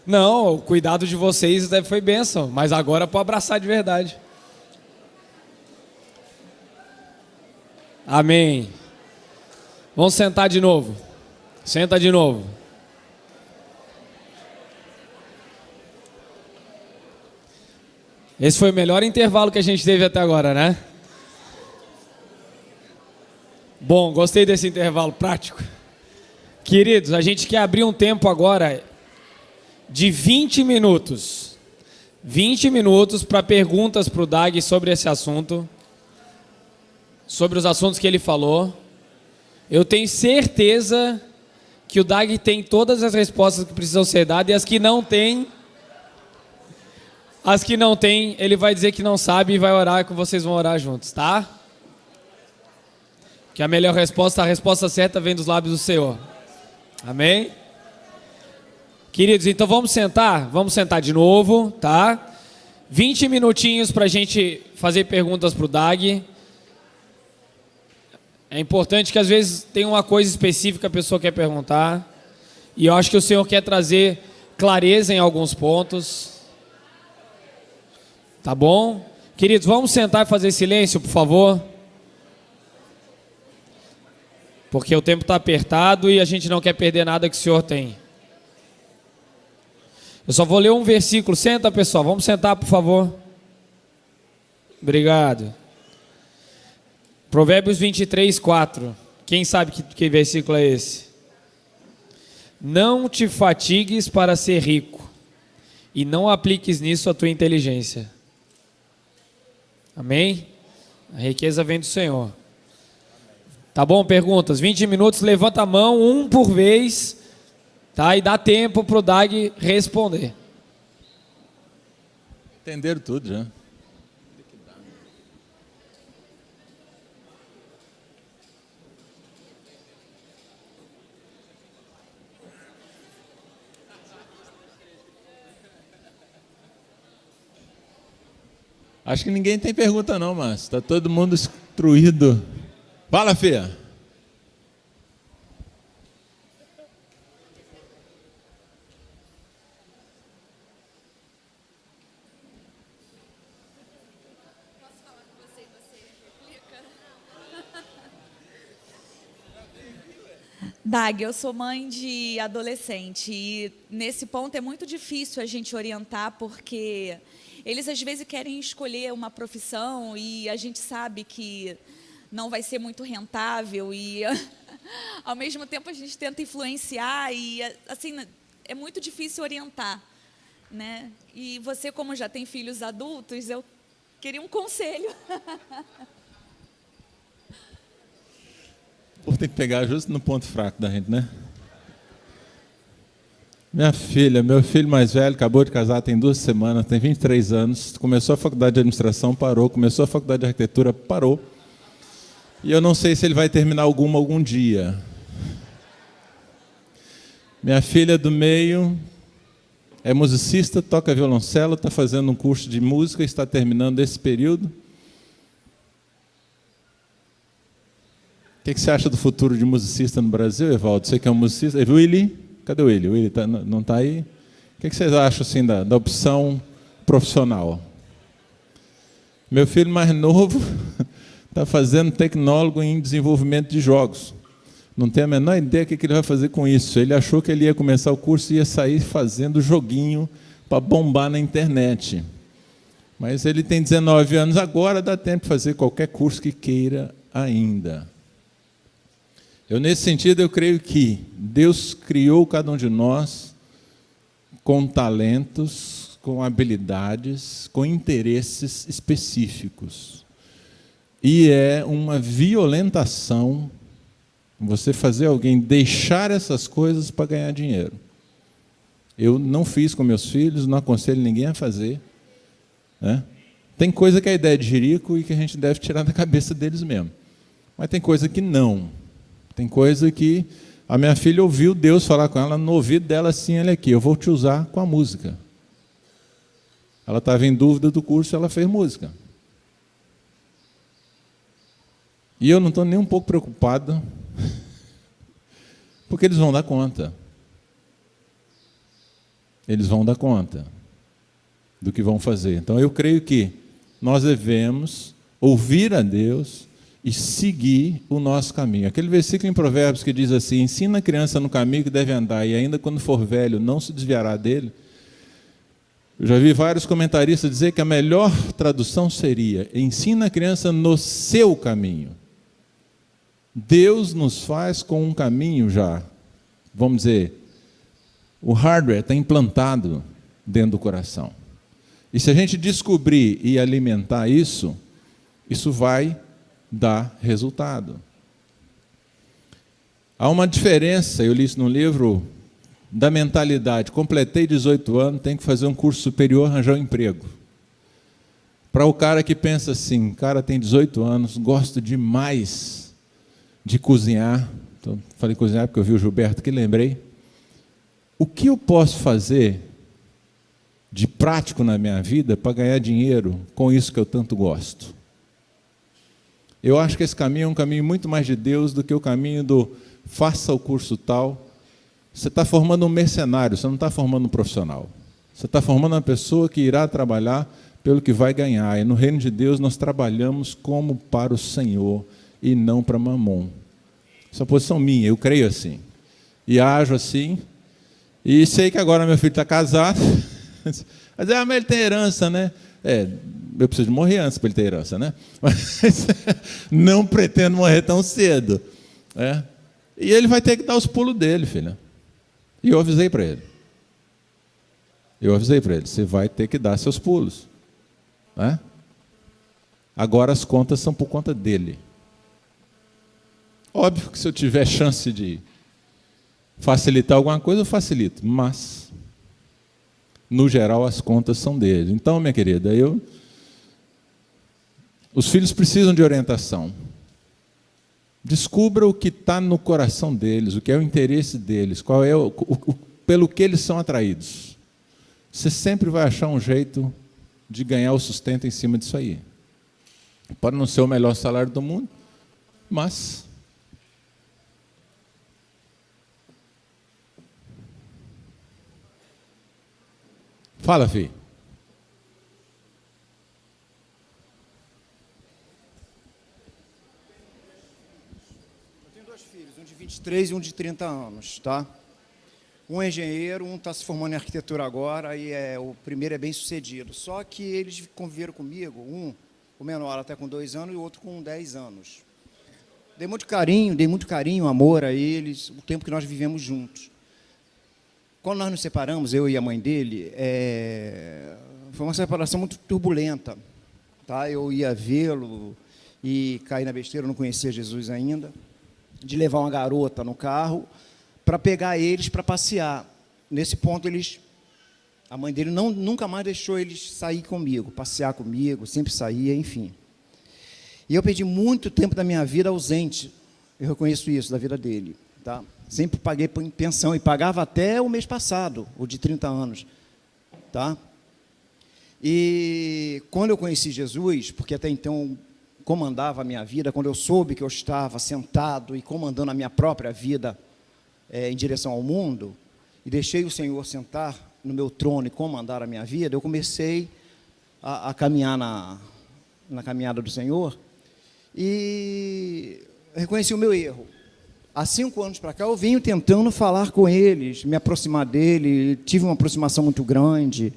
Não, o cuidado de vocês foi bênção, mas agora para abraçar de verdade. Amém. Vamos sentar de novo. Senta de novo. Esse foi o melhor intervalo que a gente teve até agora, né? Bom, gostei desse intervalo prático. Queridos, a gente quer abrir um tempo agora de 20 minutos. 20 minutos para perguntas para o Dag sobre esse assunto. Sobre os assuntos que ele falou. Eu tenho certeza que o Dag tem todas as respostas que precisam ser dadas, e as que não tem, ele vai dizer que não sabe e vai orar, que vocês vão orar juntos, tá? Que a melhor resposta, a resposta certa vem dos lábios do Senhor. Amém? Queridos, então vamos sentar de novo, tá? 20 minutinhos para a gente fazer perguntas para o Dag. É importante que às vezes tem uma coisa específica que a pessoa quer perguntar. E eu acho que o Senhor quer trazer clareza em alguns pontos. Tá bom? Queridos, vamos sentar e fazer silêncio, por favor. porque o tempo está apertado e a gente não quer perder nada que o Senhor tem. Eu só vou ler um versículo. Senta, pessoal. Vamos sentar, por favor. Obrigado. Provérbios 23, 4. Quem sabe que versículo é esse? Não te fatigues para ser rico, e não apliques nisso a tua inteligência. Amém? A riqueza vem do Senhor. Tá bom? Perguntas? 20 minutos, levanta a mão, um por vez, tá? E dá tempo para o Dag responder. Entenderam tudo já. Acho que ninguém tem pergunta não, mas está todo mundo instruído. Fala, Fia. Posso falar com você e você replica? Dag, eu sou mãe de adolescente e nesse ponto é muito difícil a gente orientar porque eles às vezes querem escolher uma profissão e a gente sabe que não vai ser muito rentável e ao mesmo tempo a gente tenta influenciar e assim é muito difícil orientar, né? E você, como já tem filhos adultos, eu queria um conselho. Tem que pegar justo no ponto fraco da gente, né? Minha filha, meu filho mais velho, acabou de casar, tem 2 semanas, tem 23 anos, começou a faculdade de administração, parou, começou a faculdade de arquitetura, parou. E eu não sei se ele vai terminar algum dia. Minha filha do meio é musicista, toca violoncelo, está fazendo um curso de música, está terminando esse período. O que você acha do futuro de musicista no Brasil, Evaldo? Você que é um musicista. Willy? Cadê o Willy? O Willy não está aí? O que vocês acham assim, da opção profissional? Meu filho mais novo está fazendo tecnólogo em desenvolvimento de jogos. Não tem a menor ideia do que ele vai fazer com isso. Ele achou que ele ia começar o curso e ia sair fazendo joguinho para bombar na internet. Mas ele tem 19 anos agora, dá tempo de fazer qualquer curso que queira ainda. Nesse sentido, eu creio que Deus criou cada um de nós com talentos, com habilidades, com interesses específicos. E é uma violentação você fazer alguém deixar essas coisas para ganhar dinheiro. Eu não fiz com meus filhos, não aconselho ninguém a fazer, né? Tem coisa que é a ideia de jirico e que a gente deve tirar da cabeça deles mesmo. Mas tem coisa que não. Tem coisa que a minha filha ouviu Deus falar com ela no ouvido dela assim, olha aqui, eu vou te usar com a música. Ela estava em dúvida do curso, ela fez música. E eu não estou nem um pouco preocupado, porque eles vão dar conta. Eles vão dar conta do que vão fazer. Então eu creio que nós devemos ouvir a Deus e seguir o nosso caminho. Aquele versículo em Provérbios que diz assim, ensina a criança no caminho que deve andar, e ainda quando for velho não se desviará dele. Eu já vi vários comentaristas dizer que a melhor tradução seria, ensina a criança no seu caminho. Deus nos faz com um caminho já, vamos dizer, o hardware está implantado dentro do coração. E se a gente descobrir e alimentar isso, isso vai dar resultado. Há uma diferença, eu li isso no livro, da mentalidade. Completei 18 anos, tenho que fazer um curso superior, arranjar um emprego. Para o cara que pensa assim, cara tem 18 anos, gosto demais de cozinhar. Então, falei cozinhar porque eu vi o Gilberto que lembrei. O que eu posso fazer de prático na minha vida para ganhar dinheiro com isso que eu tanto gosto? Eu acho que esse caminho é um caminho muito mais de Deus do que o caminho do faça o curso tal. Você está formando um mercenário, você não está formando um profissional. Você está formando uma pessoa que irá trabalhar pelo que vai ganhar. E no reino de Deus nós trabalhamos como para o Senhor e não para Mamon. Isso é uma posição minha, eu creio assim. E ajo assim. E sei que agora meu filho está casado. Mas ele tem herança, né? Eu preciso morrer antes para ele ter herança, né? Mas não pretendo morrer tão cedo. E ele vai ter que dar os pulos dele, filha. E eu avisei para ele. Você vai ter que dar seus pulos. Agora as contas são por conta dele. Óbvio que se eu tiver chance de facilitar alguma coisa, eu facilito. Mas, no geral, as contas são dele. Então, minha querida, os filhos precisam de orientação. Descubra o que está no coração deles, o que é o interesse deles, qual é pelo que eles são atraídos. Você sempre vai achar um jeito de ganhar o sustento em cima disso aí. Pode não ser o melhor salário do mundo, mas fala, filho. Eu tenho 2 filhos, um de 23 e um de 30 anos, tá? Um é engenheiro, um está se formando em arquitetura agora, e o primeiro é bem sucedido. Só que eles conviveram comigo, o menor até com 2 anos e o outro com 10 anos. Dei muito carinho, amor a eles, o tempo que nós vivemos juntos. Quando nós nos separamos, eu e a mãe dele, foi uma separação muito turbulenta. Tá? Eu ia vê-lo e caí na besteira, eu não conhecia Jesus ainda, de levar uma garota no carro para pegar eles para passear. Nesse ponto, a mãe dele nunca mais deixou eles sair comigo, passear comigo, sempre saía, enfim. E eu perdi muito tempo da minha vida ausente, eu reconheço isso, da vida dele. Tá? Sempre paguei pensão, e pagava até o mês passado, o de 30 anos. Tá? E quando eu conheci Jesus, porque até então comandava a minha vida, quando eu soube que eu estava sentado e comandando a minha própria vida em direção ao mundo, e deixei o Senhor sentar no meu trono e comandar a minha vida, eu comecei a caminhar na caminhada do Senhor e reconheci o meu erro. Há 5 anos para cá, eu venho tentando falar com eles, me aproximar dele, tive uma aproximação muito grande,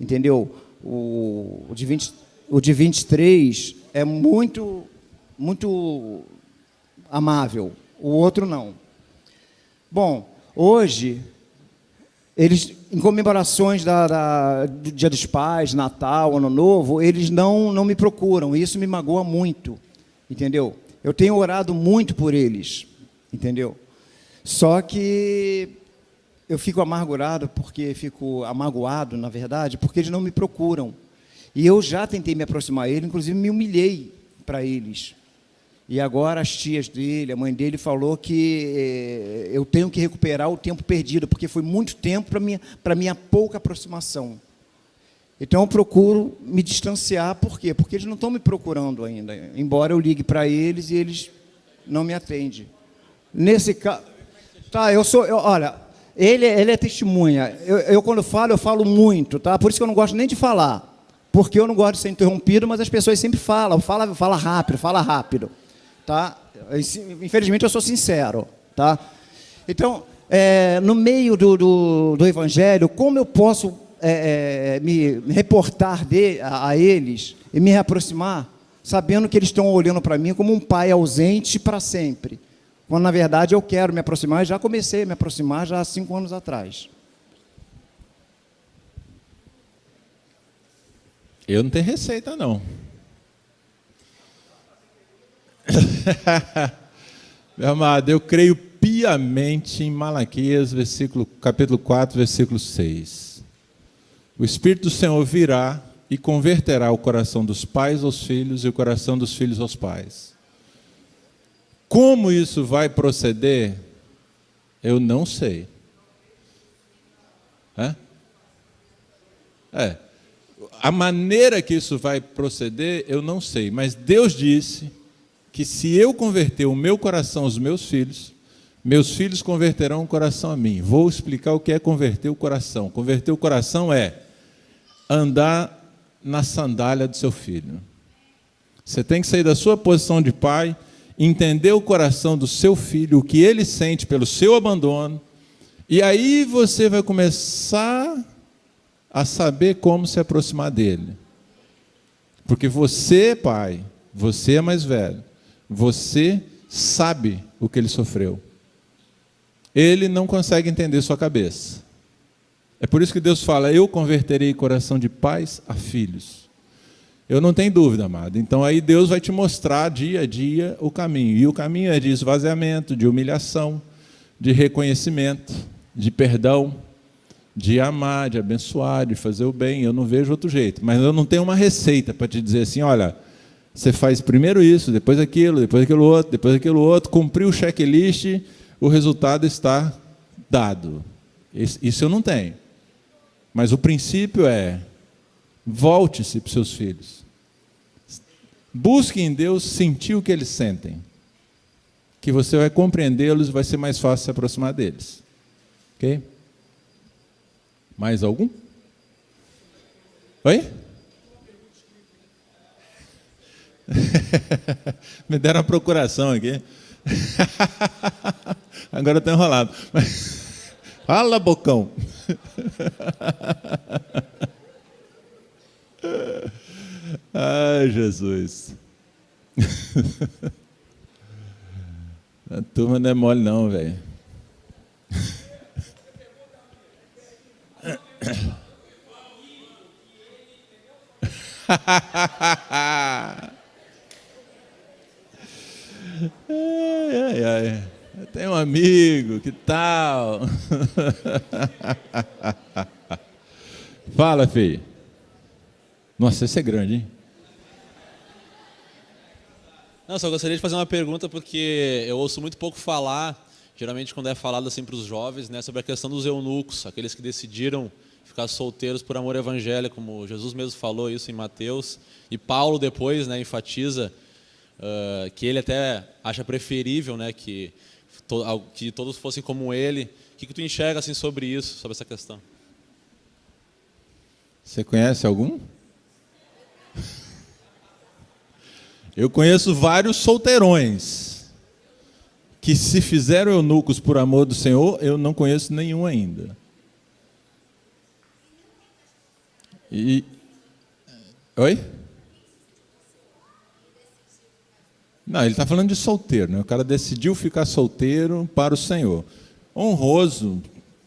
entendeu? O de 23 é muito, muito amável, o outro não. Bom, hoje, eles, em comemorações do Dia dos Pais, Natal, Ano Novo, eles não me procuram, e isso me magoa muito, entendeu? Eu tenho orado muito por eles, entendeu? Só que eu fico amargurado, amagoado, na verdade, porque eles não me procuram. E eu já tentei me aproximar deles, inclusive me humilhei para eles. E agora as tias dele, a mãe dele, falou que eu tenho que recuperar o tempo perdido, porque foi muito tempo para minha pouca aproximação. Então eu procuro me distanciar, por quê? Porque eles não estão me procurando ainda, embora eu ligue para eles e eles não me atendem. Nesse caso, tá, olha, ele é testemunha. Eu quando eu falo muito, tá? Por isso que eu não gosto nem de falar, porque eu não gosto de ser interrompido, mas as pessoas sempre falam, fala rápido. Tá? Infelizmente, eu sou sincero. Tá? Então, no meio do Evangelho, como eu posso me reportar a eles e me reaproximar, sabendo que eles estão olhando para mim como um pai ausente para sempre, quando, na verdade, eu quero me aproximar, e já comecei a me aproximar já há 5 anos atrás. Eu não tenho receita, não. Meu amado, eu creio piamente em Malaquias, capítulo 4, versículo 6. O Espírito do Senhor virá e converterá o coração dos pais aos filhos e o coração dos filhos aos pais. Como isso vai proceder, eu não sei. A maneira que isso vai proceder, eu não sei. Mas Deus disse que se eu converter o meu coração aos meus filhos converterão o coração a mim. Vou explicar o que é converter o coração. Converter o coração é andar na sandália do seu filho. Você tem que sair da sua posição de pai entender o coração do seu filho, o que ele sente pelo seu abandono, e aí você vai começar a saber como se aproximar dele. Porque você, pai, você é mais velho, você sabe o que ele sofreu. Ele não consegue entender sua cabeça. É por isso que Deus fala, eu converterei o coração de pais a filhos. Eu não tenho dúvida, amado. Então aí Deus vai te mostrar dia a dia o caminho. E o caminho é de esvaziamento, de humilhação, de reconhecimento, de perdão, de amar, de abençoar, de fazer o bem. Eu não vejo outro jeito. Mas eu não tenho uma receita para te dizer assim, olha, você faz primeiro isso, depois aquilo outro, depois aquilo outro, cumpriu o checklist, o resultado está dado. Isso eu não tenho. Mas o princípio é, volte-se para os seus filhos. Busque em Deus sentir o que eles sentem. Que você vai compreendê-los e vai ser mais fácil se aproximar deles. Ok? Mais algum? Oi? Me deram uma procuração aqui. Agora eu estou enrolado. Fala, bocão. Ai, Jesus. A turma não é mole não, velho. Ai, ai, ai. Eu tenho um amigo, que tal? Fala, filho. Nossa, esse é grande, hein? Não, só gostaria de fazer uma pergunta, porque eu ouço muito pouco falar, geralmente quando é falado assim para os jovens, né, sobre a questão dos eunucos, aqueles que decidiram ficar solteiros por amor ao evangelho, como Jesus mesmo falou isso em Mateus, e Paulo depois, né, enfatiza que ele até acha preferível, né, que todos fossem como ele. O que tu enxerga assim sobre isso, sobre essa questão? Você conhece algum? Eu conheço vários solteirões que se fizeram eunucos por amor do Senhor, eu não conheço nenhum ainda. Oi? Não, ele está falando de solteiro, né? O cara decidiu ficar solteiro para o Senhor. Honroso,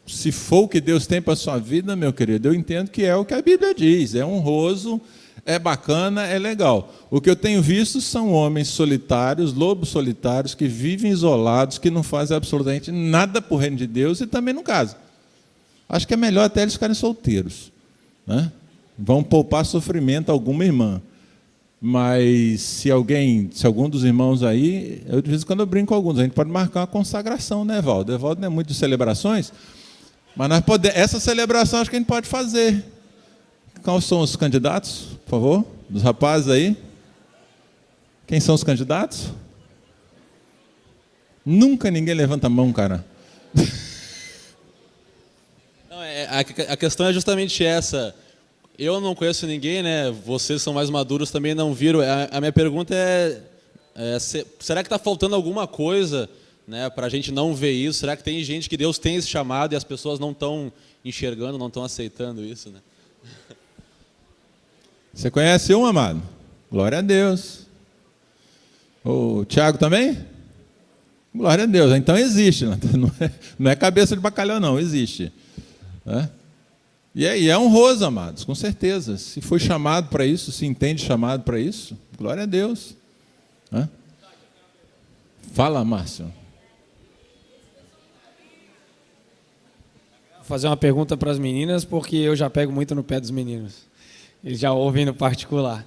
se for o que Deus tem para a sua vida, meu querido, eu entendo que é o que a Bíblia diz, é honroso, é bacana, é legal. O que eu tenho visto são homens solitários, lobos solitários, que vivem isolados, que não fazem absolutamente nada por reino de Deus e também não casam. Acho que é melhor até eles ficarem solteiros, né? Vão poupar sofrimento a alguma irmã. Mas se algum dos irmãos aí, eu de vez em quando eu brinco com alguns, a gente pode marcar uma consagração, né, Evaldo? Evaldo não é muito de celebrações, mas essa celebração acho que a gente pode fazer. Quais são os candidatos, por favor? Dos rapazes aí? Quem são os candidatos? Nunca ninguém levanta a mão, cara. Não, a questão é justamente essa. Eu não conheço ninguém, né? Vocês são mais maduros, também não viram. A minha pergunta será que está faltando alguma coisa, né, para a gente não ver isso? Será que tem gente que Deus tem esse chamado e as pessoas não estão enxergando, não estão aceitando isso, né? Você conhece um, amado? Glória a Deus. O Tiago também? Glória a Deus. Então existe. Não é cabeça de bacalhau, não. Existe. Né? E é honroso, amados, com certeza. Se foi chamado para isso, se entende chamado para isso, glória a Deus. Né? Fala, Márcio. Vou fazer uma pergunta para as meninas, porque eu já pego muito no pé dos meninos. Eles já ouvem no particular.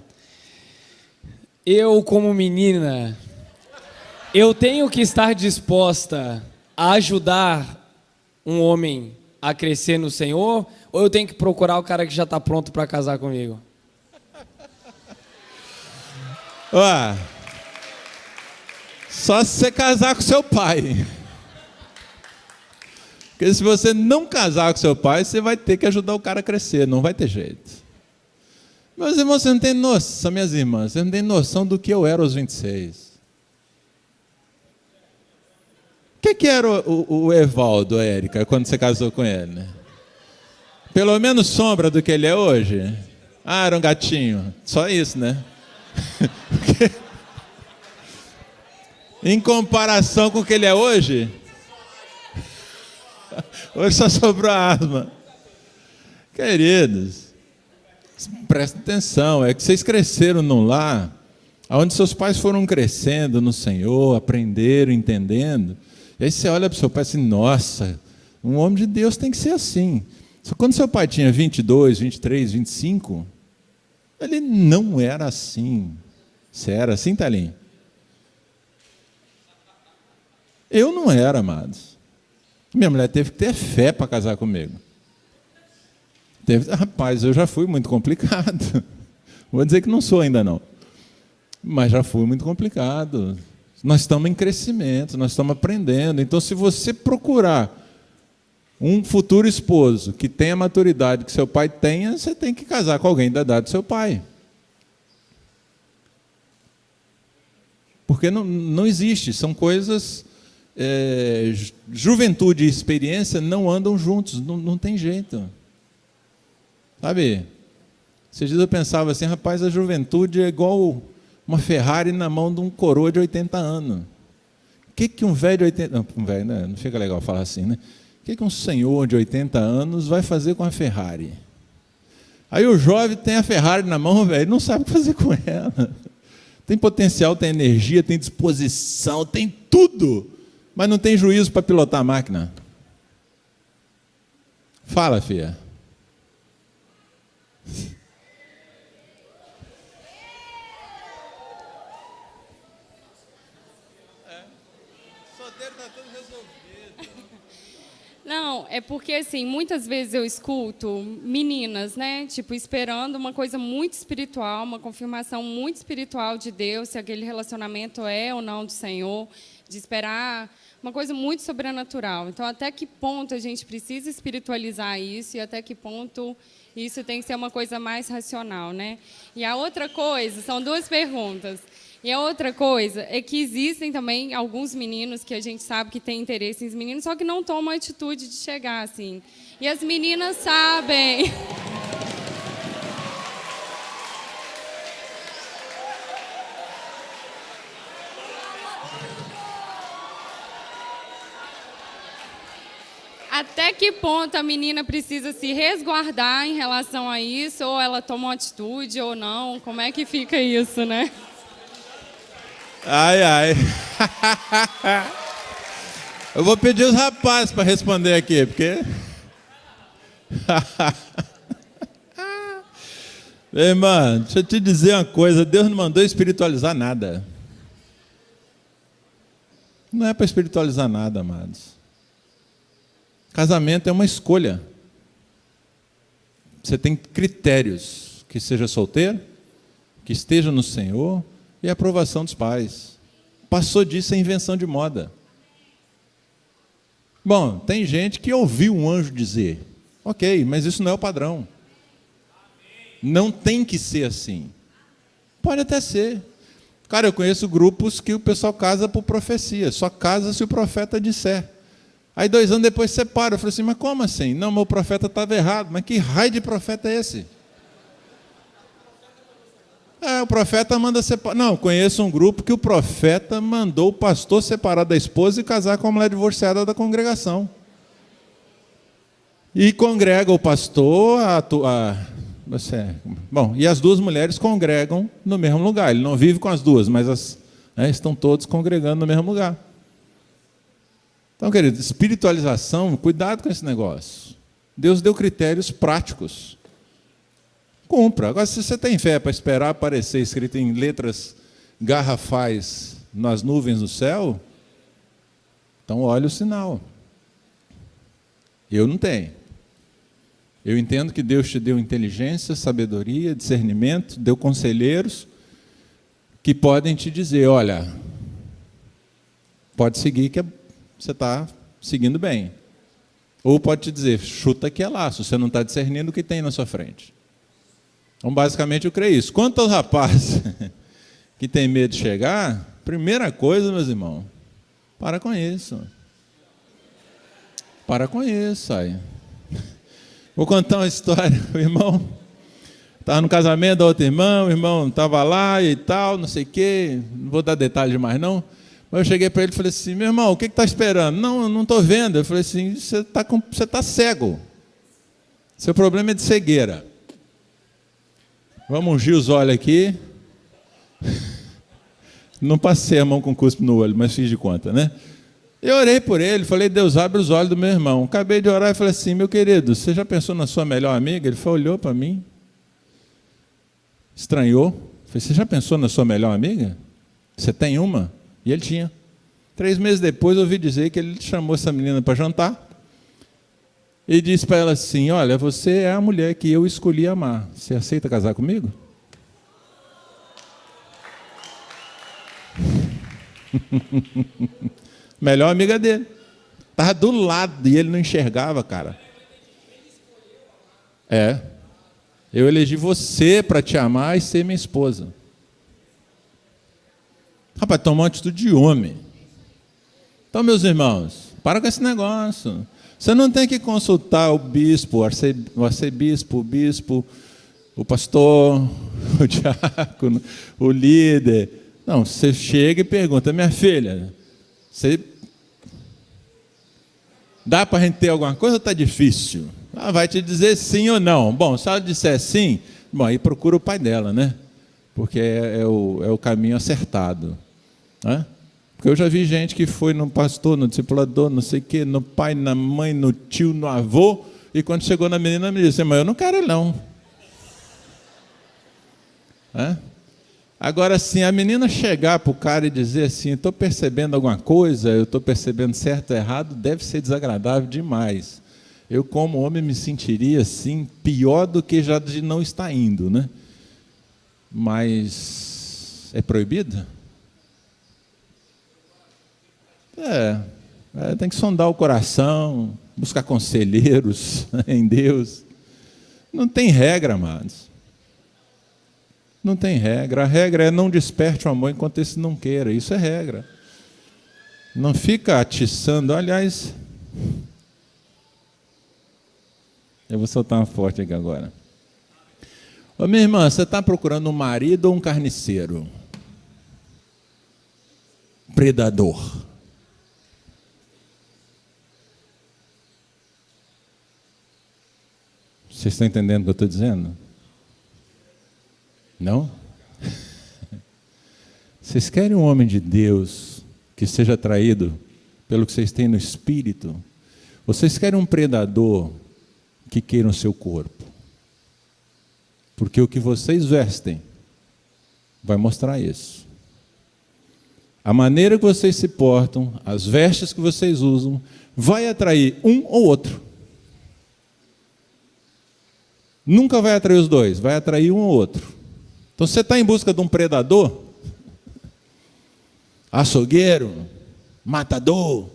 Eu, como menina, eu tenho que estar disposta a ajudar um homem a crescer no Senhor, ou eu tenho que procurar o cara que já está pronto para casar comigo? Só se você casar com seu pai. Porque se você não casar com seu pai, você vai ter que ajudar o cara a crescer, não vai ter jeito. Meus irmãos, você não tem noção, minhas irmãs, você não tem noção do que eu era aos 26. que era o Evaldo, Érica, quando você casou com ele? Né? Pelo menos sombra do que ele é hoje? Ah, era um gatinho. Só isso, né? Em comparação com o que ele é hoje, hoje só sobrou a asma. Queridos, prestem atenção, é que vocês cresceram num lar onde seus pais foram crescendo no Senhor, aprenderam, entendendo. E aí você olha para o seu pai e assim, nossa, um homem de Deus tem que ser assim. Só que quando seu pai tinha 22, 23, 25, ele não era assim. Você era assim, Thalinho? Eu não era, amados. Minha mulher teve que ter fé para casar comigo. Rapaz, eu já fui muito complicado. Vou dizer que não sou ainda não. Mas já fui muito complicado. Nós estamos em crescimento, nós estamos aprendendo. Então, se você procurar um futuro esposo que tenha a maturidade que seu pai tenha, você tem que casar com alguém da idade do seu pai. Porque não existe, são coisas... juventude e experiência não andam juntos, não tem jeito. Sabe? Esses dias eu pensava assim, rapaz, a juventude é igual uma Ferrari na mão de um coroa de 80 anos. O que um velho de 80... Não, um velho, né? Não fica legal falar assim, né? O que um senhor de 80 anos vai fazer com a Ferrari? Aí o jovem tem a Ferrari na mão, velho, não sabe o que fazer com ela. Tem potencial, tem energia, tem disposição, tem tudo, mas não tem juízo para pilotar a máquina. Fala, filha. Solteiro está tudo resolvido. Não, é porque, assim, muitas vezes eu escuto meninas, né, tipo, esperando uma coisa muito espiritual, uma confirmação muito espiritual de Deus, se aquele relacionamento é ou não do Senhor, de esperar uma coisa muito sobrenatural. Então, até que ponto a gente precisa espiritualizar isso e até que ponto isso tem que ser uma coisa mais racional, né? E a outra coisa, são duas perguntas. E a outra coisa é que existem também alguns meninos que a gente sabe que têm interesse em meninos, só que não tomam a atitude de chegar assim. E as meninas sabem. Até que ponto a menina precisa se resguardar em relação a isso, ou ela toma uma atitude ou não? Como é que fica isso, né? Ai, ai. Eu vou pedir os rapazes para responder aqui, porque... Irmã, deixa eu te dizer uma coisa, Deus não mandou espiritualizar nada. Não é para espiritualizar nada, amados. Casamento é uma escolha. Você tem critérios, que seja solteiro, que esteja no Senhor, e a aprovação dos pais. Passou disso a invenção de moda. Bom, tem gente que ouviu um anjo dizer, ok, mas isso não é o padrão. Não tem que ser assim. Pode até ser. Cara, eu conheço grupos que o pessoal casa por profecia, só casa se o profeta disser. Aí 2 anos depois separa. Eu falei assim, mas como assim? Não, mas o profeta estava errado. Mas que raio de profeta é esse? O profeta manda separar. Não, conheço um grupo que o profeta mandou o pastor separar da esposa e casar com a mulher divorciada da congregação. E congrega o pastor, e as 2 mulheres congregam no mesmo lugar. Ele não vive com as 2, mas estão todos congregando no mesmo lugar. Então, querido, espiritualização, cuidado com esse negócio. Deus deu critérios práticos. Cumpra. Agora, se você tem fé para esperar aparecer escrito em letras garrafais nas nuvens do céu, então olha o sinal. Eu não tenho. Eu entendo que Deus te deu inteligência, sabedoria, discernimento, deu conselheiros que podem te dizer, olha, pode seguir que você está seguindo bem. Ou pode te dizer, chuta que é laço, você não está discernindo o que tem na sua frente. Então, basicamente, eu creio isso. Quanto aos rapazes que tem medo de chegar, primeira coisa, meus irmãos, para com isso. Para com isso, aí. Vou contar uma história. O irmão estava no casamento da outra irmã, o irmão estava lá e tal, não sei o quê, não vou dar detalhes mais não. Mas eu cheguei para ele e falei assim, meu irmão, o que está esperando? Não, eu não estou vendo. Eu falei assim, você está cego. Seu problema é de cegueira. Vamos ungir os olhos aqui. Não passei a mão com cuspe no olho, mas fiz de conta, né? Eu orei por ele, falei, Deus, abre os olhos do meu irmão. Acabei de orar e falei assim, meu querido, você já pensou na sua melhor amiga? Ele olhou para mim, estranhou. Falei, você já pensou na sua melhor amiga? Você tem uma? E ele tinha. 3 meses depois, eu ouvi dizer que ele chamou essa menina para jantar e disse para ela assim, olha, você é a mulher que eu escolhi amar. Você aceita casar comigo? Melhor amiga dele. Estava do lado e ele não enxergava, cara. Eu elegi você para te amar e ser minha esposa. Rapaz, tomou uma atitude de homem. Então, meus irmãos, para com esse negócio. Você não tem que consultar o bispo, o arcebispo, o bispo, o pastor, o diácono, o líder. Não, você chega e pergunta, minha filha, você dá para a gente ter alguma coisa ou está difícil? Ela vai te dizer sim ou não. Bom, se ela disser sim, bom, aí procura o pai dela, né? Porque é o caminho acertado. Né? Porque eu já vi gente que foi no pastor, no discipulador, não sei o quê, no pai, na mãe, no tio, no avô, e quando chegou na menina, me disse, mas eu não quero ele, não. Agora, assim, a menina chegar para o cara e dizer assim, estou percebendo alguma coisa, eu estou percebendo certo ou errado, deve ser desagradável demais. Eu, como homem, me sentiria, assim, pior do que já de não estar indo, né? Mas é proibido? Tem que sondar o coração, buscar conselheiros em Deus. Não tem regra, amados. Não tem regra. A regra é não desperte o amor enquanto esse não queira. Isso é regra. Não fica atiçando. Aliás, eu vou soltar uma forte aqui agora. Ô, minha irmã, você está procurando um marido ou um carniceiro? Predador. Vocês estão entendendo o que eu estou dizendo? Não? Vocês querem um homem de Deus que seja atraído pelo que vocês têm no espírito? Vocês querem um predador que queira o seu corpo? Porque o que vocês vestem vai mostrar isso. A maneira que vocês se portam, as vestes que vocês usam, vai atrair um ou outro. Nunca vai atrair os dois, vai atrair um ou outro. Então, você está em busca de um predador, açougueiro, matador,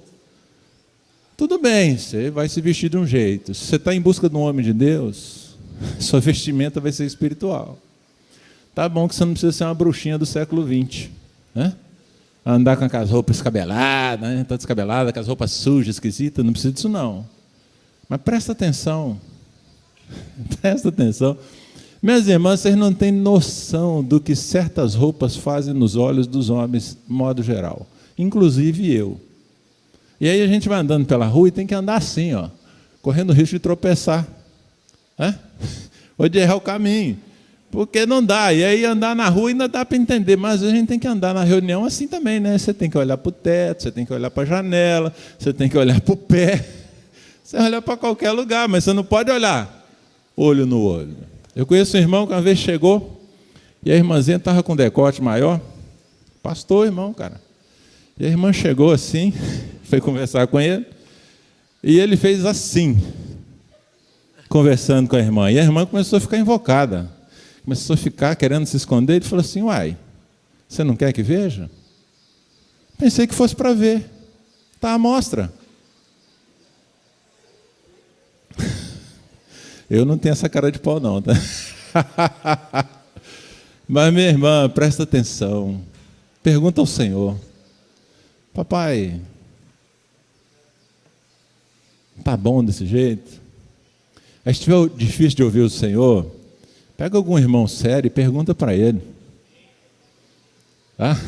tudo bem, você vai se vestir de um jeito. Se você está em busca de um homem de Deus, sua vestimenta vai ser espiritual. Tá bom que você não precisa ser uma bruxinha do século XX, né? Andar com aquelas roupas descabeladas, né? Tá descabelada, com as roupas sujas, esquisitas, não precisa disso não. Mas presta atenção. Presta atenção. Minhas irmãs, vocês não têm noção do que certas roupas fazem nos olhos dos homens, de modo geral. Inclusive eu. E aí a gente vai andando pela rua e tem que andar assim, ó, correndo o risco de tropeçar. Ou de errar o caminho. Porque não dá. E aí andar na rua ainda dá para entender, mas às vezes a gente tem que andar na reunião assim também, né? Você tem que olhar para o teto, você tem que olhar para a janela, você tem que olhar para o pé. Você olha para qualquer lugar, mas você não pode olhar olho no olho. Eu conheço um irmão que uma vez chegou e a irmãzinha estava com decote maior. Pastor, irmão, cara. E a irmã chegou assim, foi conversar com ele, e ele fez assim, conversando com a irmã. E a irmã começou a ficar invocada. Começou a ficar querendo se esconder. Ele falou assim, uai, você não quer que veja? Pensei que fosse para ver. Está à mostra. Eu não tenho essa cara de pau não, tá? Mas, minha irmã, presta atenção. Pergunta ao Senhor. Papai, Tá bom desse jeito? Aí, se estiver difícil de ouvir o Senhor, pega algum irmão sério e pergunta para ele. Tá?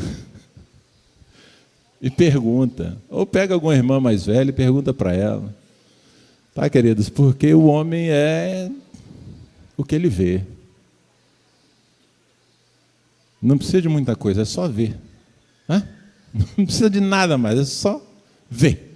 E pergunta. Ou pega alguma irmã mais velha e pergunta para ela. Tá, queridos? Porque o homem é o que ele vê. Não precisa de muita coisa, é só ver. Hã? Não precisa de nada mais, é só ver.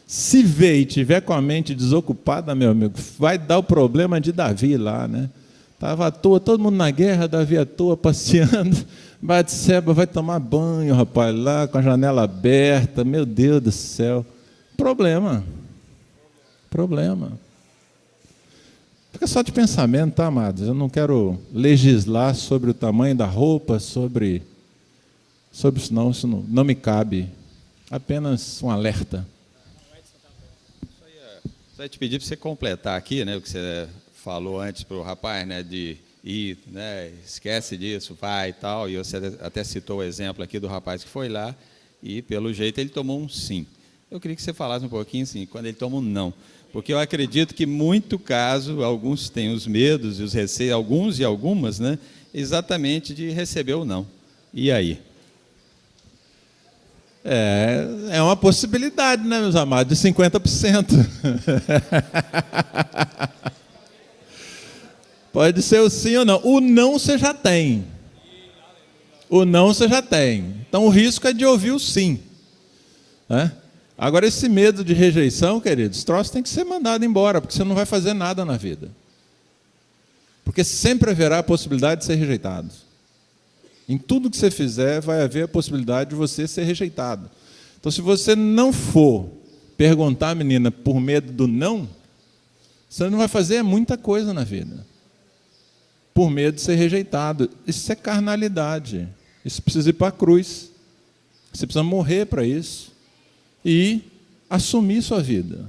Se vê e tiver com a mente desocupada, meu amigo, vai dar o problema de Davi lá, né? Estava à toa, todo mundo na guerra, Davi à toa, passeando. Batseba vai tomar banho, rapaz, lá com a janela aberta. Meu Deus do céu. Problema. Fica só de pensamento, tá, amados? Eu não quero legislar sobre o tamanho da roupa, sobre isso não me cabe. Apenas um alerta. Só ia te pedir para você completar aqui, né, o que você falou antes para o rapaz, né, de ir, né, esquece disso, vai e tal, e você até citou o exemplo aqui do rapaz que foi lá e, pelo jeito, ele tomou um sim. Eu queria que você falasse um pouquinho, assim, quando ele toma um não, porque eu acredito que, muito caso, alguns têm os medos e os receios, alguns e algumas, né, exatamente de receber o não. E aí? É uma possibilidade, né, meus amados, de 50%. Pode ser o sim ou não. O não você já tem. Então o risco é de ouvir o sim. Né? Agora, esse medo de rejeição, queridos, esse troço tem que ser mandado embora, porque você não vai fazer nada na vida. Porque sempre haverá a possibilidade de ser rejeitado. Em tudo que você fizer, vai haver a possibilidade de você ser rejeitado. Então, se você não for perguntar, menina, por medo do não, você não vai fazer muita coisa na vida. Por medo de ser rejeitado. Isso é carnalidade. Isso precisa ir para a cruz. Você precisa morrer para isso. E assumir sua vida.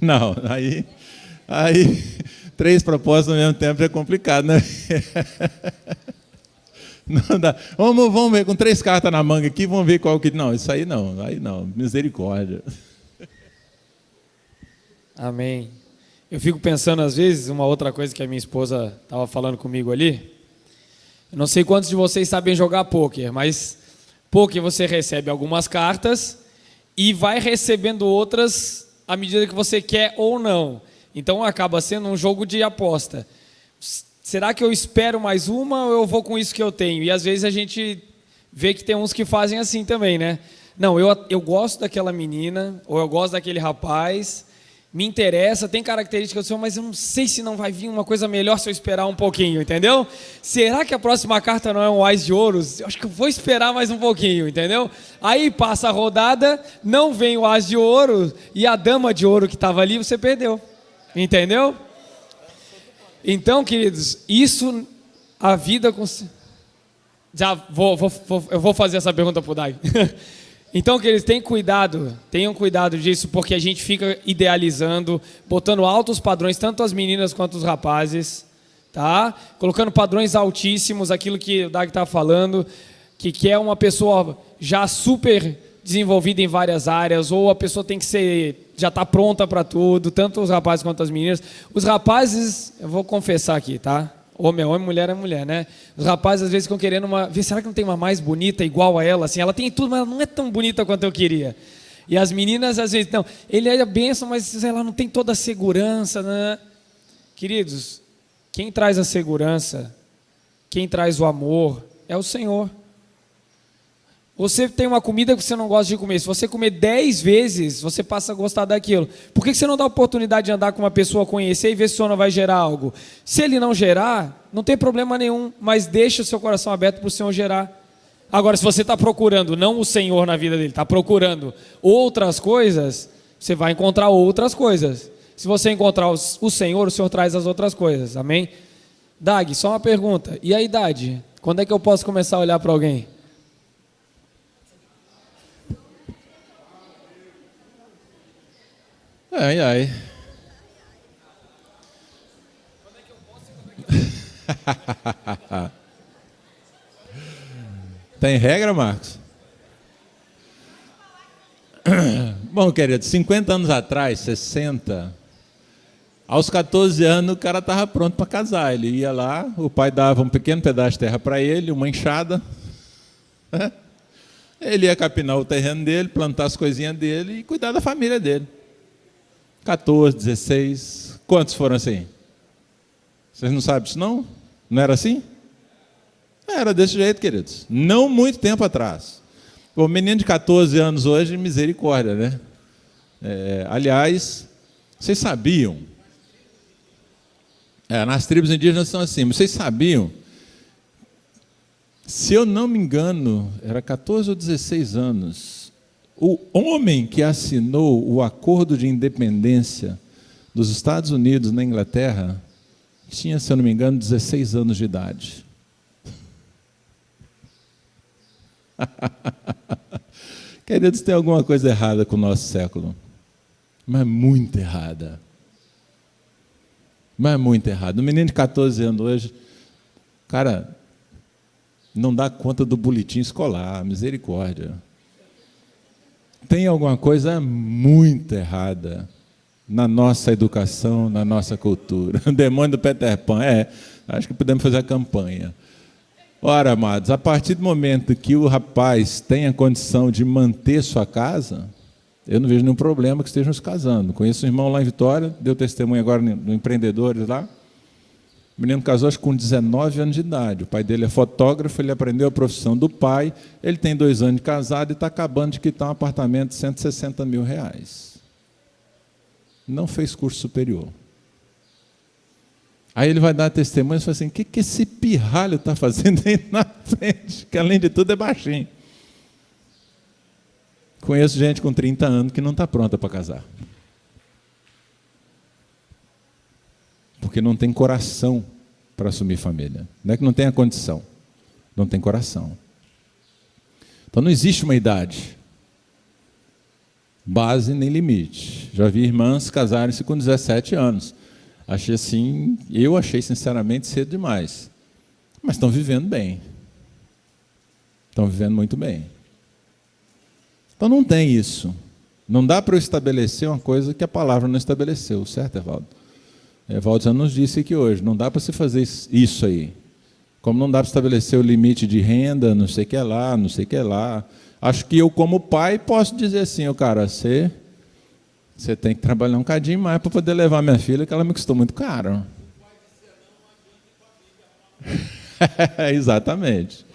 Não, aí 3 propósitos ao mesmo tempo é complicado, né? Não dá. Vamos ver, com 3 cartas na manga aqui, vamos ver qual que... Não, isso aí não, misericórdia. Amém. Eu fico pensando, às vezes, uma outra coisa que a minha esposa estava falando comigo ali. Eu não sei quantos de vocês sabem jogar pôquer, mas pôquer você recebe algumas cartas e vai recebendo outras à medida que você quer ou não. Então acaba sendo um jogo de aposta. Será que eu espero mais uma ou eu vou com isso que eu tenho? E às vezes a gente vê que tem uns que fazem assim também, né? Não, eu gosto daquela menina, ou eu gosto daquele rapaz, me interessa, tem características do senhor, mas eu não sei se não vai vir uma coisa melhor se eu esperar um pouquinho, entendeu? Será que a próxima carta não é um Ás de Ouros? Eu acho que eu vou esperar mais um pouquinho, entendeu? Aí passa a rodada, não vem o Ás de Ouro e a Dama de Ouro que estava ali, você perdeu. Entendeu? Então, queridos, isso, a vida... eu vou fazer essa pergunta para o Dai. Então, queridos, tenham cuidado disso, porque a gente fica idealizando, botando altos padrões, tanto as meninas quanto os rapazes, tá? Colocando padrões altíssimos, aquilo que o Dag está falando, que é uma pessoa já super desenvolvida em várias áreas, ou a pessoa tem que ser, já está pronta para tudo, tanto os rapazes quanto as meninas. Os rapazes, eu vou confessar aqui, tá? Homem é homem, mulher é mulher, né? Os rapazes às vezes ficam querendo ver, será que não tem uma mais bonita igual a ela? Assim, ela tem tudo, mas ela não é tão bonita quanto eu queria. E as meninas às vezes, não, ele é a bênção, mas ela não tem toda a segurança, né? Queridos, quem traz a segurança, quem traz o amor é o Senhor. Você tem uma comida que você não gosta de comer. Se você comer 10 vezes, você passa a gostar daquilo. Por que você não dá a oportunidade de andar com uma pessoa, conhecer e ver se o Senhor vai gerar algo? Se ele não gerar, não tem problema nenhum, mas deixa o seu coração aberto para o Senhor gerar. Agora, se você está procurando, não o Senhor na vida dele, está procurando outras coisas, você vai encontrar outras coisas. Se você encontrar o Senhor traz as outras coisas. Amém? Dag, só uma pergunta. E a idade? Quando é que eu posso começar a olhar para alguém? Ai. Tem regra, Marcos? Bom, querido, 50 anos atrás, 60, aos 14 anos o cara estava pronto para casar. Ele ia lá, o pai dava um pequeno pedaço de terra para ele, uma enxada. Ele ia capinar o terreno dele, plantar as coisinhas dele e cuidar da família dele. 14, 16, quantos foram assim? Vocês não sabem disso não? Não era assim? Era desse jeito, queridos. Não muito tempo atrás. O menino de 14 anos hoje, misericórdia, né? Aliás, vocês sabiam? Nas tribos indígenas são assim, mas vocês sabiam? Se eu não me engano, era 14 ou 16 anos, o homem que assinou o acordo de independência dos Estados Unidos na Inglaterra tinha, se eu não me engano, 16 anos de idade. Queridos, tem alguma coisa errada com o nosso século, mas muito errada. Mas muito errada. Um menino de 14 anos hoje, cara, não dá conta do boletim escolar, misericórdia. Tem alguma coisa muito errada na nossa educação, na nossa cultura. O demônio do Peter Pan, acho que podemos fazer a campanha. Ora, amados, a partir do momento que o rapaz tem a condição de manter sua casa, eu não vejo nenhum problema que estejam se casando. Conheço um irmão lá em Vitória, deu testemunho agora no Empreendedores lá. O menino casou acho, com 19 anos de idade. O pai dele é fotógrafo, ele aprendeu a profissão do pai, ele tem 2 anos de casado e está acabando de quitar um apartamento de R$160 mil. Não fez curso superior. Aí ele vai dar testemunho e fala assim, o que esse pirralho está fazendo aí na frente? Que além de tudo é baixinho. Conheço gente com 30 anos que não está pronta para casar. Porque não tem coração para assumir família. Não é que não tenha condição, não tem coração. Então não existe uma idade, base nem limite. Já vi irmãs casarem-se com 17 anos. Eu achei sinceramente cedo demais. Mas estão vivendo bem. Estão vivendo muito bem. Então não tem isso. Não dá para eu estabelecer uma coisa que a palavra não estabeleceu, certo, Evaldo? Evaldo já nos disse aqui hoje, não dá para se fazer isso aí. Como não dá para estabelecer o limite de renda, não sei o que lá, não sei o que lá. Acho que eu, como pai, posso dizer assim, cara, você tem que trabalhar um bocadinho mais para poder levar minha filha, que ela me custou muito caro. Exatamente.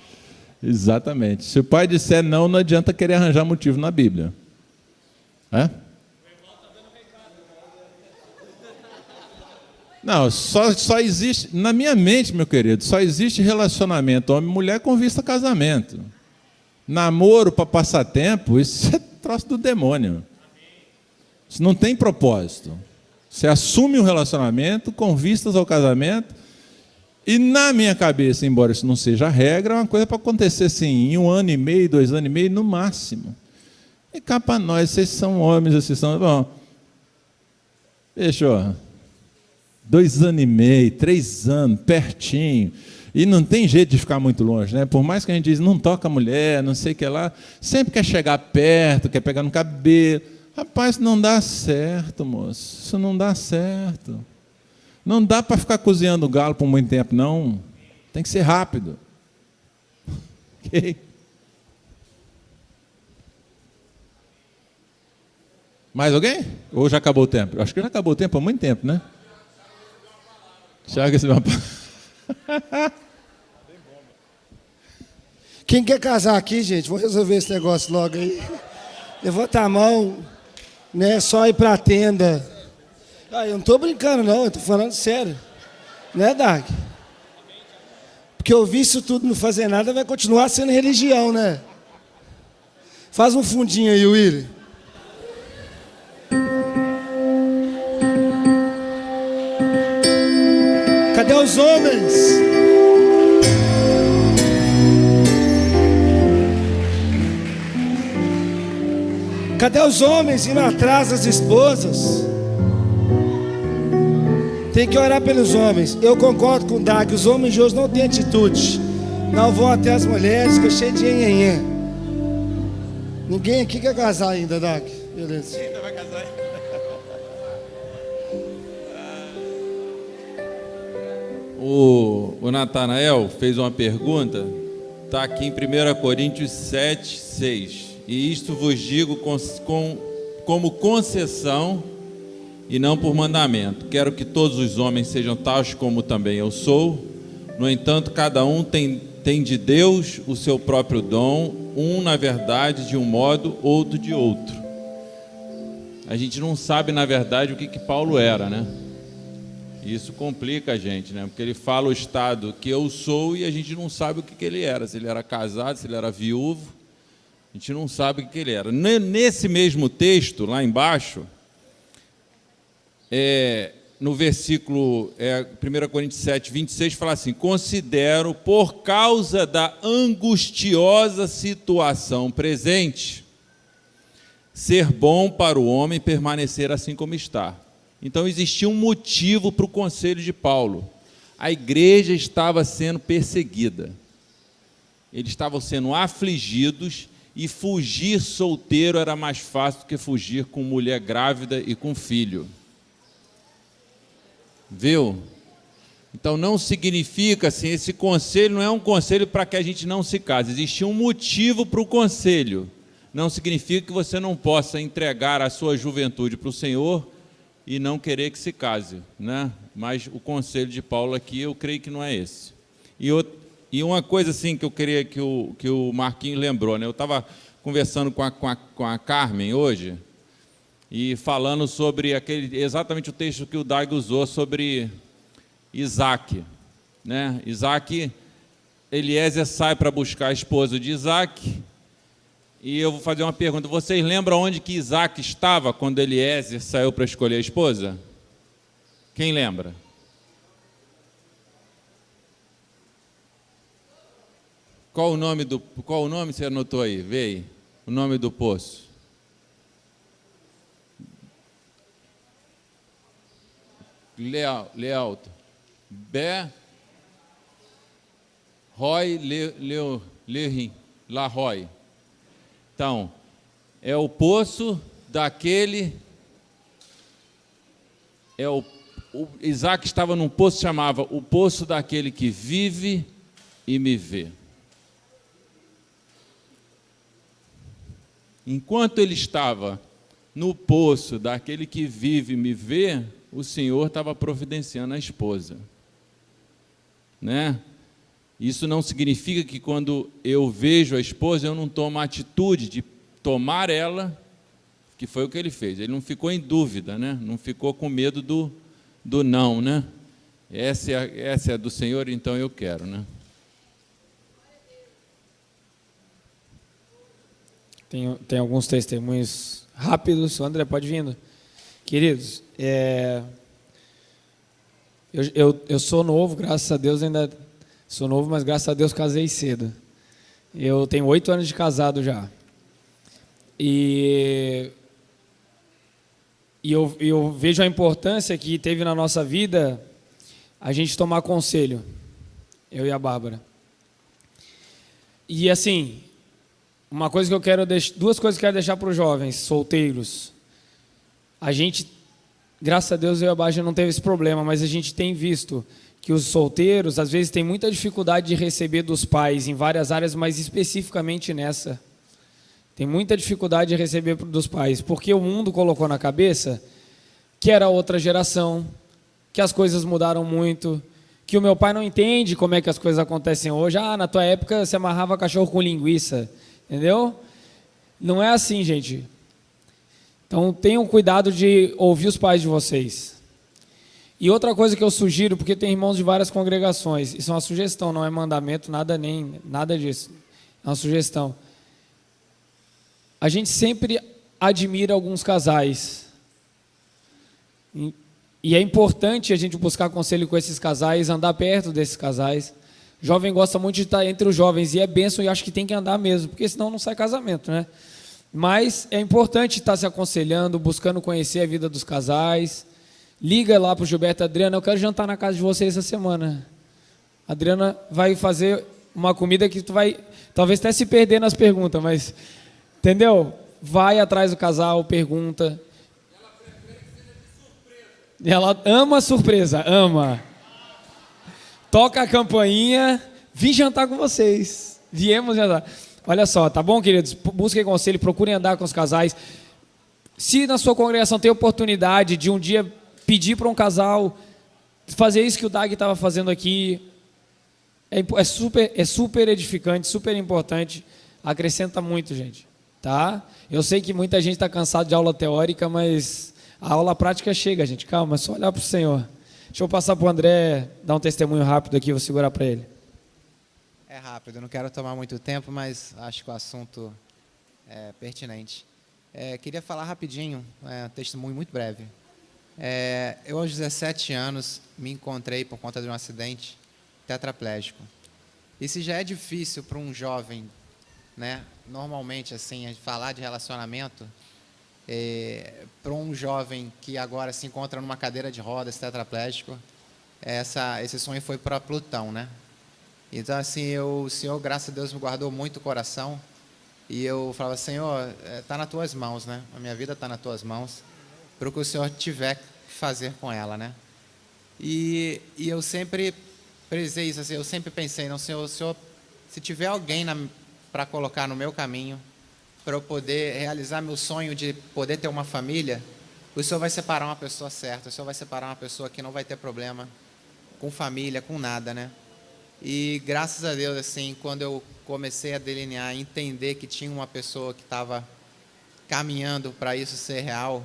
Exatamente. Se o pai disser não, não adianta querer arranjar motivo na Bíblia. Não, só existe, na minha mente, meu querido, só existe relacionamento homem e mulher com vista a casamento. Namoro para passar tempo, isso é troço do demônio. Isso não tem propósito. Você assume um relacionamento com vistas ao casamento e, na minha cabeça, embora isso não seja a regra, é uma coisa para acontecer assim, em 1 ano e meio, 2 anos e meio, no máximo. E cá para nós, vocês são homens, vocês são... Bom, fechou. 2 anos e meio, 3 anos, pertinho. E não tem jeito de ficar muito longe, né? Por mais que a gente diz, não toca mulher, não sei o que lá, sempre quer chegar perto, quer pegar no cabelo. Rapaz, não dá certo, moço. Isso não dá certo. Não dá para ficar cozinhando galo por muito tempo, não. Tem que ser rápido. Ok? Mais alguém? Ou já acabou o tempo? Acho que já acabou o tempo há muito tempo, né? Tiago, esse Quem quer casar aqui, gente? Vou resolver esse negócio logo aí. Levanta a mão, né? Só ir para a tenda. Eu não estou brincando, não. Eu estou falando sério. Né, Dag? Porque ouvir isso tudo não fazer nada vai continuar sendo religião, né? Faz um fundinho aí, Willy. Cadê os homens? Cadê os homens indo atrás das esposas? Tem que orar pelos homens. Eu concordo com o Dag, os homens de hoje não têm atitude. Não vão até as mulheres, que é cheio de nhenhenhé. Ninguém aqui quer casar ainda, Doc. Beleza. Ainda vai casar. O Natanael fez uma pergunta, está aqui em 1 Coríntios 7, 6. E isto vos digo como concessão e não por mandamento. Quero que todos os homens sejam tais como também eu sou. No entanto, cada um tem de Deus o seu próprio dom, um na verdade de um modo, outro de outro. A gente não sabe na verdade o que Paulo era, né? Isso complica a gente, né? Porque ele fala o estado que eu sou e a gente não sabe o que ele era. Se ele era casado, se ele era viúvo, a gente não sabe o que ele era. Nesse mesmo texto, lá embaixo, no versículo 1 Coríntios 7, 26, fala assim: considero, por causa da angustiosa situação presente, ser bom para o homem permanecer assim como está. Então existia um motivo para o conselho de Paulo. A igreja estava sendo perseguida. Eles estavam sendo afligidos e fugir solteiro era mais fácil do que fugir com mulher grávida e com filho. Viu? Então não significa assim, esse conselho não é um conselho para que a gente não se case. Existia um motivo para o conselho. Não significa que você não possa entregar a sua juventude para o Senhor e não querer que se case, né? Mas o conselho de Paulo aqui, eu creio que não é esse. E uma coisa assim que eu queria que o Marquinhos lembrou, né? Eu estava conversando com a Carmen hoje e falando sobre exatamente o texto que o Dag usou sobre Isaac, né? Isaac, Eliezer sai para buscar a esposa de Isaac. E eu vou fazer uma pergunta. Vocês lembram onde que Isaac estava quando Eliezer saiu para escolher a esposa? Quem lembra? Qual o nome você anotou aí? Vê aí. O nome do poço. Lealto. Roy Lerim. La Roy. Então, é o poço daquele... Isaac estava num poço que chamava o poço daquele que vive e me vê. Enquanto ele estava no poço daquele que vive e me vê, o Senhor estava providenciando a esposa. Né? Isso não significa que quando eu vejo a esposa, eu não tomo a atitude de tomar ela, que foi o que ele fez. Ele não ficou em dúvida, né? Não ficou com medo do não, né? Essa é do Senhor, então eu quero, né? Tem alguns testemunhos rápidos. O André, pode vindo. Queridos, eu sou novo, graças a Deus ainda... Sou novo, mas graças a Deus casei cedo. Eu tenho 8 anos de casado já. E eu vejo a importância que teve na nossa vida a gente tomar conselho, eu e a Bárbara. E assim, duas coisas que eu quero deixar para os jovens solteiros. A gente, graças a Deus, eu e a Bárbara não teve esse problema, mas a gente tem visto que os solteiros, às vezes, têm muita dificuldade de receber dos pais em várias áreas, mas especificamente nessa. Tem muita dificuldade de receber dos pais, porque o mundo colocou na cabeça que era outra geração, que as coisas mudaram muito, que o meu pai não entende como é que as coisas acontecem hoje. Na tua época você amarrava cachorro com linguiça, entendeu? Não é assim, gente. Então tenham cuidado de ouvir os pais de vocês. E outra coisa que eu sugiro, porque tem irmãos de várias congregações, isso é uma sugestão, não é mandamento, nada disso, é uma sugestão. A gente sempre admira alguns casais, e é importante a gente buscar conselho com esses casais, andar perto desses casais. Jovem gosta muito de estar entre os jovens, e é bênção, e acho que tem que andar mesmo, porque senão não sai casamento, né? Mas é importante estar se aconselhando, buscando conhecer a vida dos casais. Liga lá para o Gilberto: Adriana, eu quero jantar na casa de vocês essa semana. A Adriana vai fazer uma comida que tu vai talvez até se perder nas perguntas, mas Entendeu? Vai atrás do casal, pergunta. Ela ama surpresa, ama. Toca a campainha, vim jantar com vocês. Viemos jantar. Olha só, tá bom, queridos? Busquem conselho, procurem andar com os casais. Se na sua congregação tem oportunidade de um dia pedir para um casal fazer isso que o Dag estava fazendo aqui, é super edificante, super importante, acrescenta muito, gente. Tá? Eu sei que muita gente está cansado de aula teórica, mas a aula prática chega, gente. Calma, é só olhar para o Senhor. Deixa eu passar para o André dar um testemunho rápido aqui, vou segurar para ele. É rápido, eu não quero tomar muito tempo, mas acho que o assunto é pertinente. Queria falar rapidinho, um testemunho muito breve. Eu, aos 17 anos, me encontrei, por conta de um acidente, tetraplégico. E se já é difícil para um jovem, né, normalmente, assim, falar de relacionamento, para um jovem que agora se encontra numa cadeira de rodas, tetraplégico, esse sonho foi para Plutão, né? Então, assim, o Senhor, graças a Deus, me guardou muito o coração. E eu falava, Senhor, está nas tuas mãos, né? A minha vida está nas tuas mãos, para o que o Senhor tiver que fazer com ela, né? E eu sempre prezei isso, assim, eu sempre pensei, não, Senhor, se tiver alguém para colocar no meu caminho, para eu poder realizar meu sonho de poder ter uma família, o Senhor vai separar uma pessoa certa, o Senhor vai separar uma pessoa que não vai ter problema com família, com nada, né? E graças a Deus, assim, quando eu comecei a delinear, entender que tinha uma pessoa que estava caminhando para isso ser real,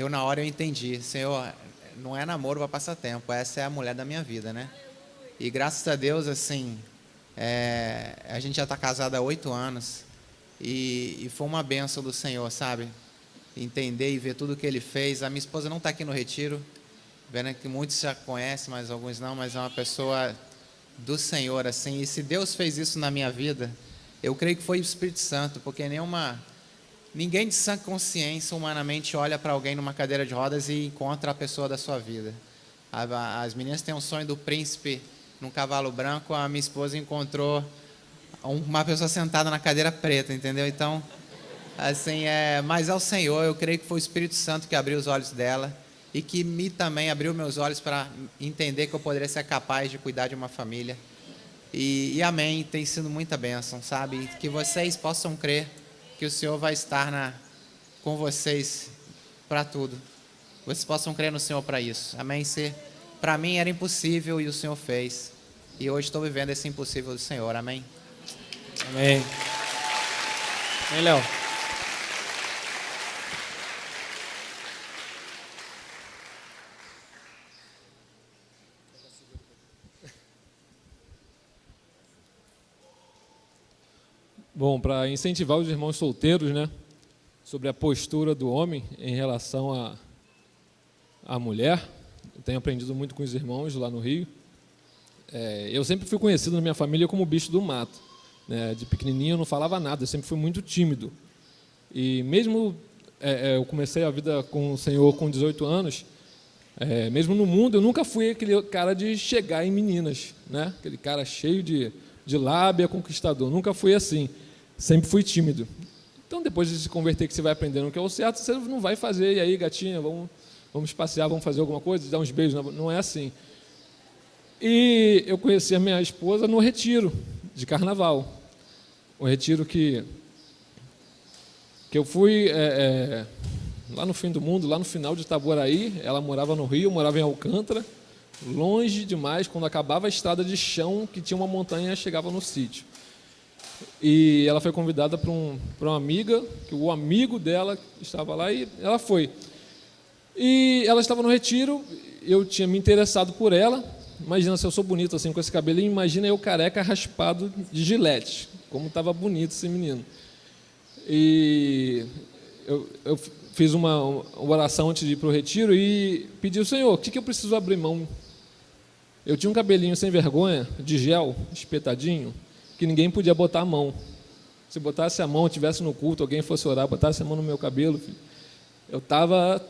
na hora eu entendi, Senhor, não é namoro para passar tempo, essa é a mulher da minha vida, né? E graças a Deus, assim, a gente já está casado há 8 anos e foi uma bênção do Senhor, sabe? Entender e ver tudo que Ele fez. A minha esposa não está aqui no retiro, vendo que muitos já conhecem, mas alguns não, mas é uma pessoa do Senhor, assim, e se Deus fez isso na minha vida, eu creio que foi o Espírito Santo, porque ninguém de sã consciência humanamente olha para alguém numa cadeira de rodas e encontra a pessoa da sua vida. As meninas têm um sonho do príncipe num cavalo branco, a minha esposa encontrou uma pessoa sentada na cadeira preta, entendeu? Então, assim, mas ao Senhor, eu creio que foi o Espírito Santo que abriu os olhos dela, e que me também abriu meus olhos para entender que eu poderia ser capaz de cuidar de uma família. E amém, tem sido muita bênção, sabe? Que vocês possam crer que o Senhor vai estar com vocês para tudo. Vocês possam crer no Senhor para isso. Amém? Para mim era impossível e o Senhor fez. E hoje estou vivendo esse impossível do Senhor. Amém? Amém. Amém, Léo. Bom, para incentivar os irmãos solteiros, né, sobre a postura do homem em relação à mulher, eu tenho aprendido muito com os irmãos lá no Rio. Eu sempre fui conhecido na minha família como o bicho do mato, né? De pequenininho eu não falava nada, eu sempre fui muito tímido. E mesmo eu comecei a vida com o Senhor com 18 anos, mesmo no mundo, eu nunca fui aquele cara de chegar em meninas, né? Aquele cara cheio de lábia, conquistador, nunca fui assim. Sempre fui tímido. Então, depois de se converter, que você vai aprendendo o que é o certo, você não vai fazer, e aí, gatinha, vamos passear, vamos fazer alguma coisa, dar uns beijos, não é assim. E eu conheci a minha esposa no retiro de carnaval. O retiro que eu fui lá no fim do mundo, lá no final de Itaboraí. Ela morava no Rio, eu morava em Alcântara, longe demais. Quando acabava a estrada de chão, que tinha uma montanha, chegava no sítio. E ela foi convidada para uma amiga, que o amigo dela estava lá, e ela foi. E ela estava no retiro, eu tinha me interessado por ela. Imagina se eu sou bonito assim com esse cabelinho, imagina eu careca raspado de gilete, como estava bonito esse menino. E eu fiz uma oração antes de ir para o retiro e pedi ao Senhor, o que eu preciso abrir mão? Eu tinha um cabelinho sem vergonha, de gel, espetadinho, que ninguém podia botar a mão. Se botasse a mão, estivesse no culto, alguém fosse orar, botasse a mão no meu cabelo, filho, eu estava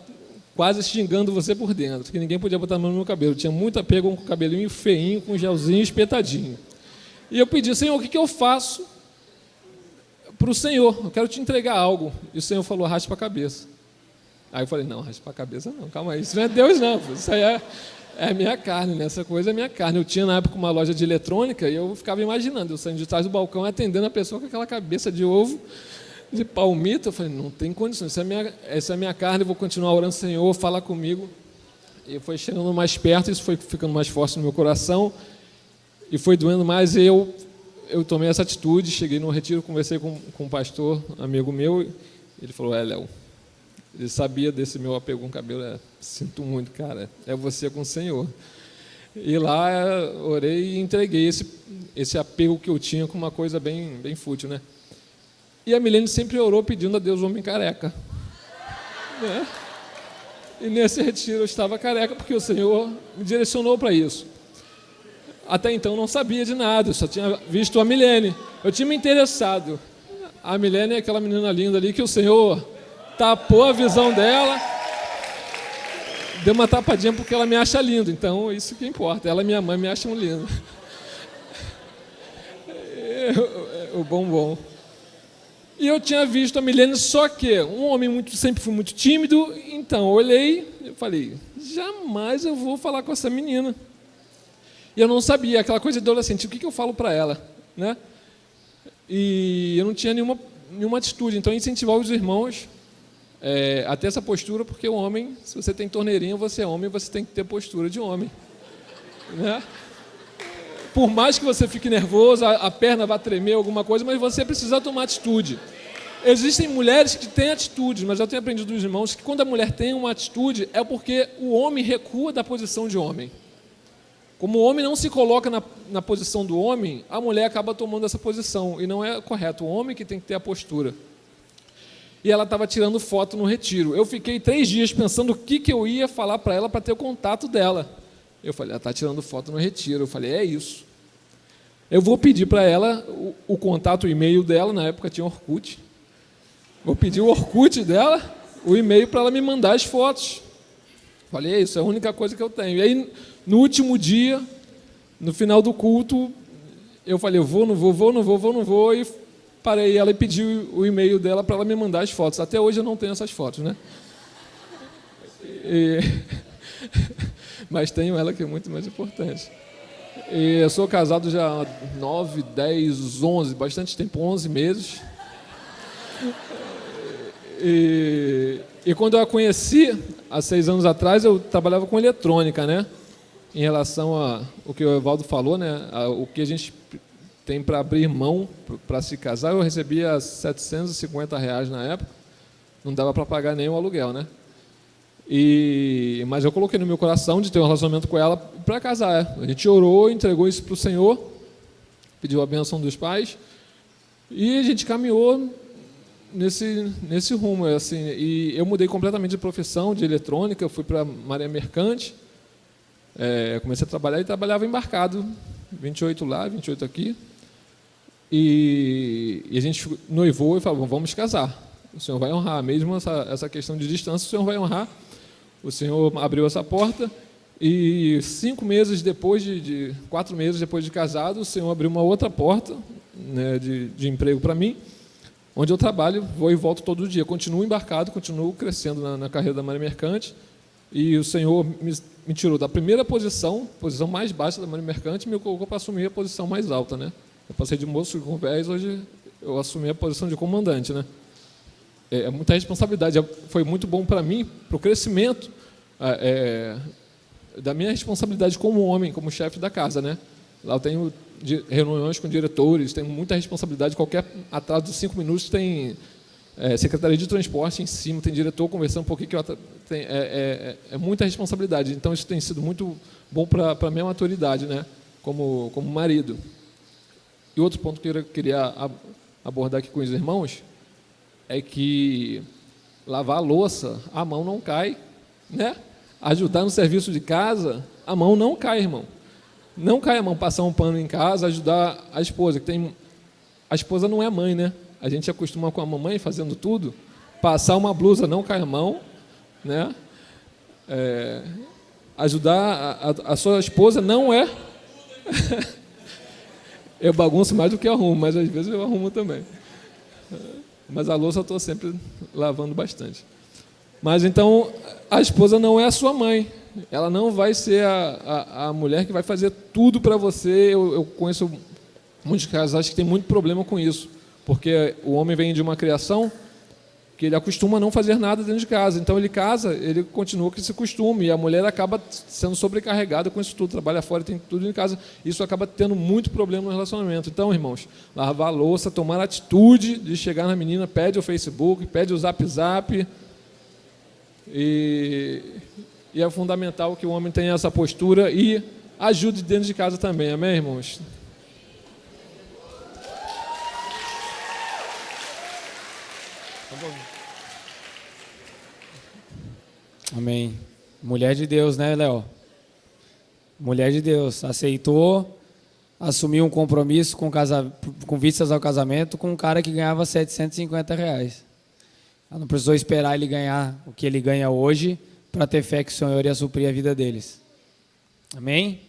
quase xingando você por dentro, que ninguém podia botar a mão no meu cabelo. Eu tinha muito apego com o cabelinho feinho, com gelzinho espetadinho. E eu pedi, Senhor, o que eu faço para o Senhor, eu quero te entregar algo. E o Senhor falou, raspa a cabeça. Aí eu falei, não, raspa a cabeça não, calma aí, isso não é Deus não, isso aí é a minha carne, né? Essa coisa é minha carne. Eu tinha na época uma loja de eletrônica e eu ficava imaginando, eu saindo de trás do balcão atendendo a pessoa com aquela cabeça de ovo, de palmito. Eu falei, não tem condições, essa é a minha carne, eu vou continuar orando, Senhor, fala comigo. E foi chegando mais perto, isso foi ficando mais forte no meu coração e foi doendo mais. E eu tomei essa atitude, cheguei no retiro, conversei com um pastor, amigo meu, ele falou, Léo, ele sabia desse meu apego com o cabelo, sinto muito, cara, é você com o Senhor. E lá orei e entreguei esse apego que eu tinha com uma coisa bem, bem fútil, né? E a Milene sempre orou pedindo a Deus homem careca, né? E nesse retiro eu estava careca porque o Senhor me direcionou para isso. Até então eu não sabia de nada, eu só tinha visto a Milene. Eu tinha me interessado. A Milene é aquela menina linda ali que o Senhor tapou a visão dela, deu uma tapadinha porque ela me acha lindo. Então isso que importa, ela e minha mãe me acham lindo. O bombom. E eu tinha visto a Milene, só que um homem sempre fui muito tímido, então eu olhei e falei, jamais eu vou falar com essa menina. E eu não sabia, aquela coisa de adolescente, o que eu falo para ela, né? E eu não tinha nenhuma atitude, então eu incentivava os irmãos a ter essa postura, porque o homem, se você tem torneirinha, você é homem, você tem que ter postura de homem, né? Por mais que você fique nervoso, a perna vai tremer, alguma coisa, mas você precisa tomar atitude. Existem mulheres que têm atitude, mas eu tenho aprendido dos irmãos que quando a mulher tem uma atitude, é porque o homem recua da posição de homem. Como o homem não se coloca na posição do homem, a mulher acaba tomando essa posição, e não é correto, o homem que tem que ter a postura. E ela estava tirando foto no retiro. Eu fiquei 3 dias pensando o que eu ia falar para ela para ter o contato dela. Eu falei, ela está tirando foto no retiro. Eu falei, é isso. Eu vou pedir para ela o contato, o e-mail dela, na época tinha Orkut. Vou pedir o Orkut dela, o e-mail para ela me mandar as fotos. Falei, é isso, é a única coisa que eu tenho. E aí, no último dia, no final do culto, eu falei, eu vou, não vou, e parei ela e pedi o e-mail dela para ela me mandar as fotos. Até hoje eu não tenho essas fotos, né? Mas tenho ela, que é muito mais importante. E eu sou casado já há 9, 10, 11, bastante tempo, 11 meses. E quando eu a conheci, há 6 anos atrás, eu trabalhava com eletrônica, né? Em relação ao que o Evaldo falou, né? O que a gente tem para abrir mão para se casar, eu recebia R$750 na época, não dava para pagar nem o aluguel, né? Mas eu coloquei no meu coração de ter um relacionamento com ela para casar. A gente orou, entregou isso para o Senhor, pediu a bênção dos pais, e a gente caminhou nesse rumo, assim. E eu mudei completamente de profissão, de eletrônica, eu fui para a Maria Mercante, comecei a trabalhar e trabalhava embarcado, 28 lá, 28 aqui, e a gente noivou e falou, vamos casar, o Senhor vai honrar, mesmo essa questão de distância, o Senhor vai honrar. O Senhor abriu essa porta e 5 meses depois 4 meses depois de casado, o Senhor abriu uma outra porta, né, de emprego para mim, onde eu trabalho, vou e volto todo dia, continuo embarcado, continuo crescendo na carreira da Maria Mercante, e o Senhor me tirou da primeira posição mais baixa da Maria Mercante, e me colocou para assumir a posição mais alta, né? Eu passei de moço com convés, hoje eu assumi a posição de comandante, né? É muita responsabilidade, foi muito bom para mim, para o crescimento da minha responsabilidade como homem, como chefe da casa, né? Lá eu tenho reuniões com diretores, tenho muita responsabilidade, qualquer atraso de 5 minutos tem secretaria de transporte em cima, tem diretor conversando um pouquinho, é muita responsabilidade, então isso tem sido muito bom para a minha maturidade, né? Como marido. E outro ponto que eu queria abordar aqui com os irmãos é que lavar a louça, a mão não cai, né? Ajudar no serviço de casa, a mão não cai, irmão. Não cai a mão, passar um pano em casa, ajudar a esposa, a esposa não é mãe, né? A gente acostuma com a mamãe fazendo tudo, passar uma blusa não cai a mão, né? Ajudar a sua esposa não é... Eu bagunço mais do que arrumo, mas às vezes eu arrumo também. Mas a louça eu estou sempre lavando bastante. Mas então, a esposa não é a sua mãe. Ela não vai ser a mulher que vai fazer tudo para você. Eu conheço muitos casais que têm muito problema com isso. Porque o homem vem de uma criação que ele acostuma a não fazer nada dentro de casa. Então ele casa, ele continua com esse costume, e a mulher acaba sendo sobrecarregada com isso tudo, trabalha fora, tem tudo em casa. Isso acaba tendo muito problema no relacionamento. Então, irmãos, lavar a louça, tomar a atitude de chegar na menina, pede o Facebook, pede o Zap, e é fundamental que o homem tenha essa postura e ajude dentro de casa também. Amém, irmãos? Amém. Mulher de Deus, né, Léo? Mulher de Deus. Aceitou, assumiu um compromisso com vistas ao casamento com um cara que ganhava R$750. Ela não precisou esperar ele ganhar o que ele ganha hoje para ter fé que o Senhor ia suprir a vida deles. Amém?